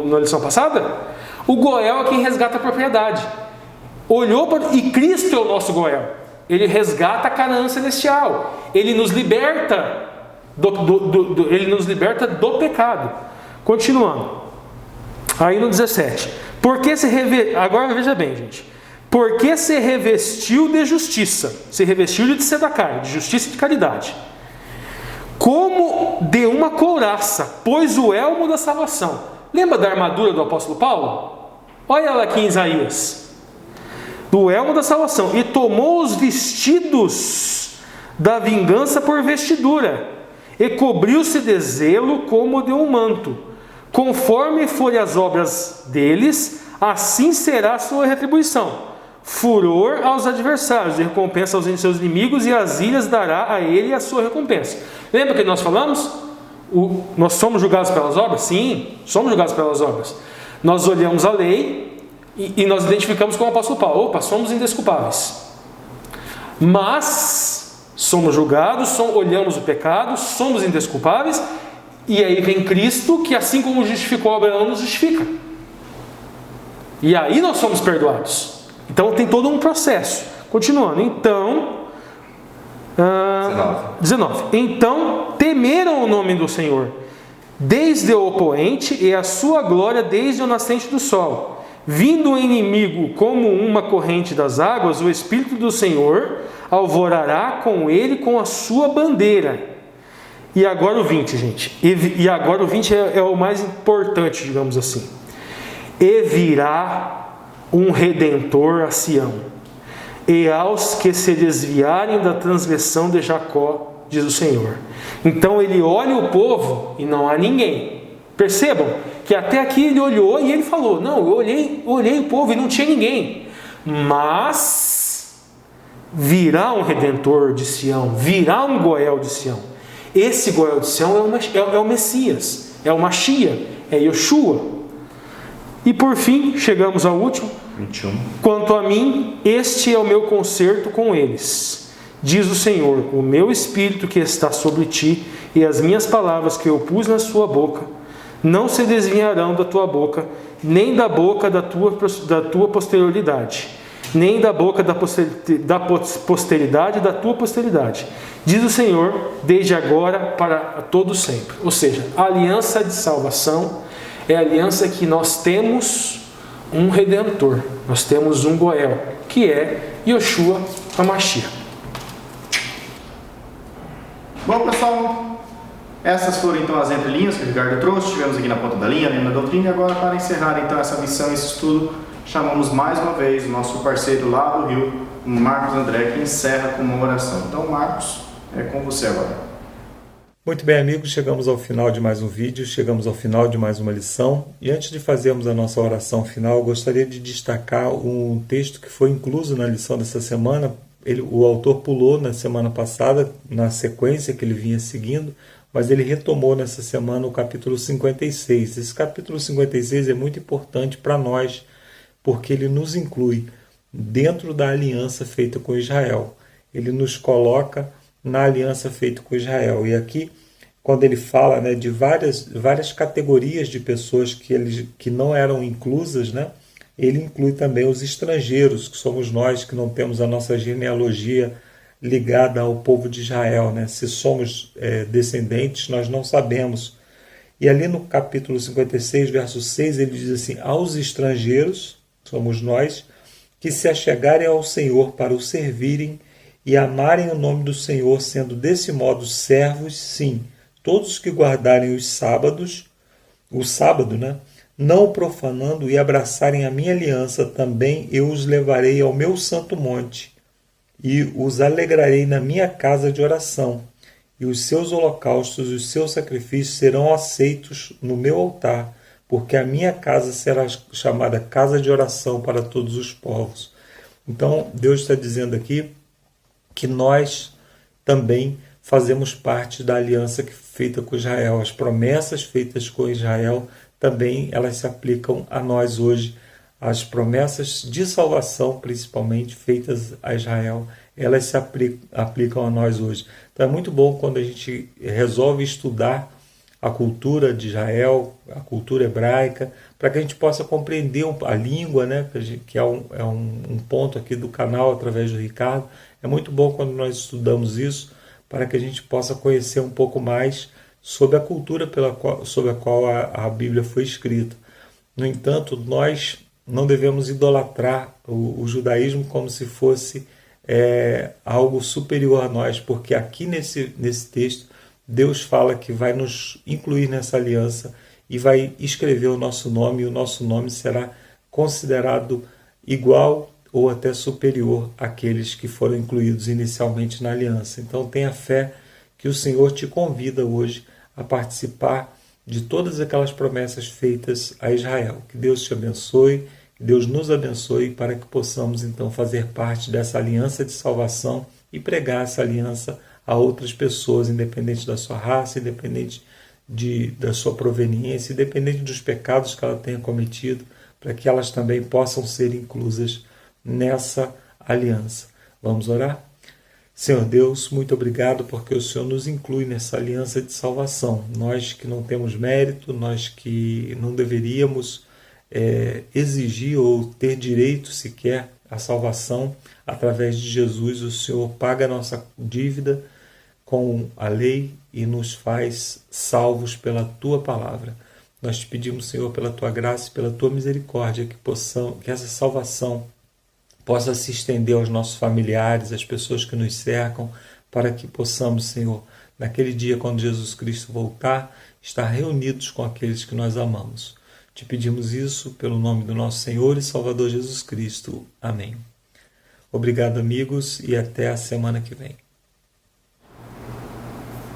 na lição passada? O Goel é quem resgata a propriedade. Olhou e Cristo é o nosso Goel. Ele resgata a Canaã celestial. Ele nos liberta do pecado. Continuando. Aí no 17. Agora veja bem, gente. Porque se revestiu de justiça. Se revestiu de tzedakah, de justiça e de caridade. Como de uma couraça, pôs o elmo da salvação. Lembra da armadura do apóstolo Paulo? Olha lá aqui em Isaías. Do elmo da salvação. E tomou os vestidos da vingança por vestidura. E cobriu-se de zelo como de um manto. Conforme forem as obras deles, assim será a sua retribuição. Furor aos adversários, e recompensa aos seus inimigos, e as ilhas dará a ele a sua recompensa. Lembra que nós falamos? Nós somos julgados pelas obras? Sim, somos julgados pelas obras. Nós olhamos a lei e nós identificamos com o apóstolo Paulo. Opa, somos indesculpáveis. Mas somos julgados, olhamos o pecado, somos indesculpáveis, e aí vem Cristo, que assim como justificou Abraão, nos justifica. E aí nós somos perdoados. Então tem todo um processo. Continuando. Então, 19. Então temeram o nome do Senhor, desde o poente, e a sua glória desde o nascente do sol. Vindo o inimigo como uma corrente das águas, o Espírito do Senhor alvorará com ele com a sua bandeira. E agora o 20, gente. E agora o 20 é o mais importante, digamos assim. E virá um Redentor a Sião, e aos que se desviarem da transgressão de Jacó, diz o Senhor. Então ele olha o povo e não há ninguém. Percebam que até aqui ele olhou e ele falou, não, eu olhei o povo e não tinha ninguém. Mas virá um Redentor de Sião, virá um Goel de Sião. Esse Goel de Sião é o Messias, é o Mashiach, é Yoshua. E por fim, chegamos ao último. 21. Quanto a mim, este é o meu concerto com eles, diz o Senhor, o meu Espírito que está sobre ti, e as minhas palavras que eu pus na sua boca, não se desviarão da tua boca, nem da boca da tua posterioridade, nem da boca da posteridade da tua posteridade, diz o Senhor, desde agora para todo sempre. Ou seja, a aliança de salvação é a aliança que nós temos um Redentor, nós temos um Goel, que é Yoshua HaMashiach. Bom, pessoal, essas foram então as entrelinhas que o Ricardo trouxe. Tivemos aqui na ponta da linha, lendo a doutrina, e agora para encerrar então essa missão, esse estudo, chamamos mais uma vez o nosso parceiro lá do Rio, o Marcos André, que encerra com uma oração. Então, Marcos, é com você agora. Muito bem, amigos, chegamos ao final de mais um vídeo, chegamos ao final de mais uma lição, e antes de fazermos a nossa oração final, gostaria de destacar um texto que foi incluso na lição dessa semana. O autor pulou na semana passada, na sequência que ele vinha seguindo, mas ele retomou nessa semana o capítulo 56. Esse capítulo 56 é muito importante para nós, porque ele nos inclui dentro da aliança feita com Israel. Ele nos coloca na aliança feita com Israel. E aqui, quando ele fala, né, de várias categorias de pessoas que não eram inclusas, né, ele inclui também os estrangeiros, que somos nós que não temos a nossa genealogia ligada ao povo de Israel, né? Se somos descendentes, nós não sabemos. E ali no capítulo 56, verso 6, ele diz assim: aos estrangeiros, somos nós, que se achegarem ao Senhor para o servirem e amarem o nome do Senhor, sendo desse modo servos, sim, todos que guardarem os sábados, o sábado, né? Não o profanando e abraçarem a minha aliança, também eu os levarei ao meu santo monte e os alegrarei na minha casa de oração, e os seus holocaustos e os seus sacrifícios serão aceitos no meu altar, porque a minha casa será chamada casa de oração para todos os povos. Então, Deus está dizendo aqui que nós também fazemos parte da aliança feita com Israel. As promessas feitas com Israel também elas se aplicam a nós hoje. As promessas de salvação, principalmente feitas a Israel, elas se aplicam a nós hoje. Então é muito bom quando a gente resolve estudar a cultura de Israel, a cultura hebraica, para que a gente possa compreender a língua, né, que é um ponto aqui do canal através do Ricardo. É muito bom quando nós estudamos isso, para que a gente possa conhecer um pouco mais sobre a cultura sobre a qual a Bíblia foi escrita. No entanto, nós não devemos idolatrar o judaísmo como se fosse algo superior a nós, porque aqui nesse texto Deus fala que vai nos incluir nessa aliança e vai escrever o nosso nome, e o nosso nome será considerado igual ou até superior àqueles que foram incluídos inicialmente na aliança. Então tenha fé que o Senhor te convida hoje a participar de todas aquelas promessas feitas a Israel. Que Deus te abençoe, que Deus nos abençoe para que possamos então fazer parte dessa aliança de salvação e pregar essa aliança a outras pessoas, independente da sua raça, independente da sua proveniência, independente dos pecados que ela tenha cometido, para que elas também possam ser inclusas nessa aliança. Vamos orar? Senhor Deus, muito obrigado porque o Senhor nos inclui nessa aliança de salvação. Nós que não temos mérito, nós que não deveríamos exigir ou ter direito sequer à salvação, através de Jesus, o Senhor paga a nossa dívida com a lei e nos faz salvos pela Tua palavra. Nós te pedimos, Senhor, pela Tua graça e pela Tua misericórdia, que essa salvação possa se estender aos nossos familiares, às pessoas que nos cercam, para que possamos, Senhor, naquele dia quando Jesus Cristo voltar, estar reunidos com aqueles que nós amamos. Te pedimos isso pelo nome do nosso Senhor e Salvador Jesus Cristo. Amém. Obrigado, amigos, e até a semana que vem.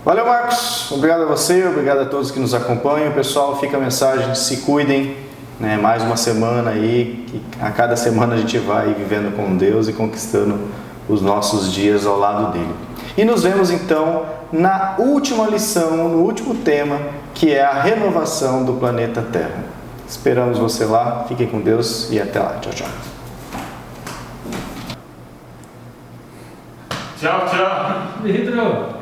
Valeu, Marcos. Obrigado a você, obrigado a todos que nos acompanham. Pessoal, fica a mensagem, se cuidem. Mais uma semana aí, que a cada semana a gente vai vivendo com Deus e conquistando os nossos dias ao lado dele. E nos vemos então na última lição, no último tema, que é a renovação do planeta Terra. Esperamos você lá, fiquem com Deus e até lá. Tchau, tchau. Tchau, tchau. Pedro.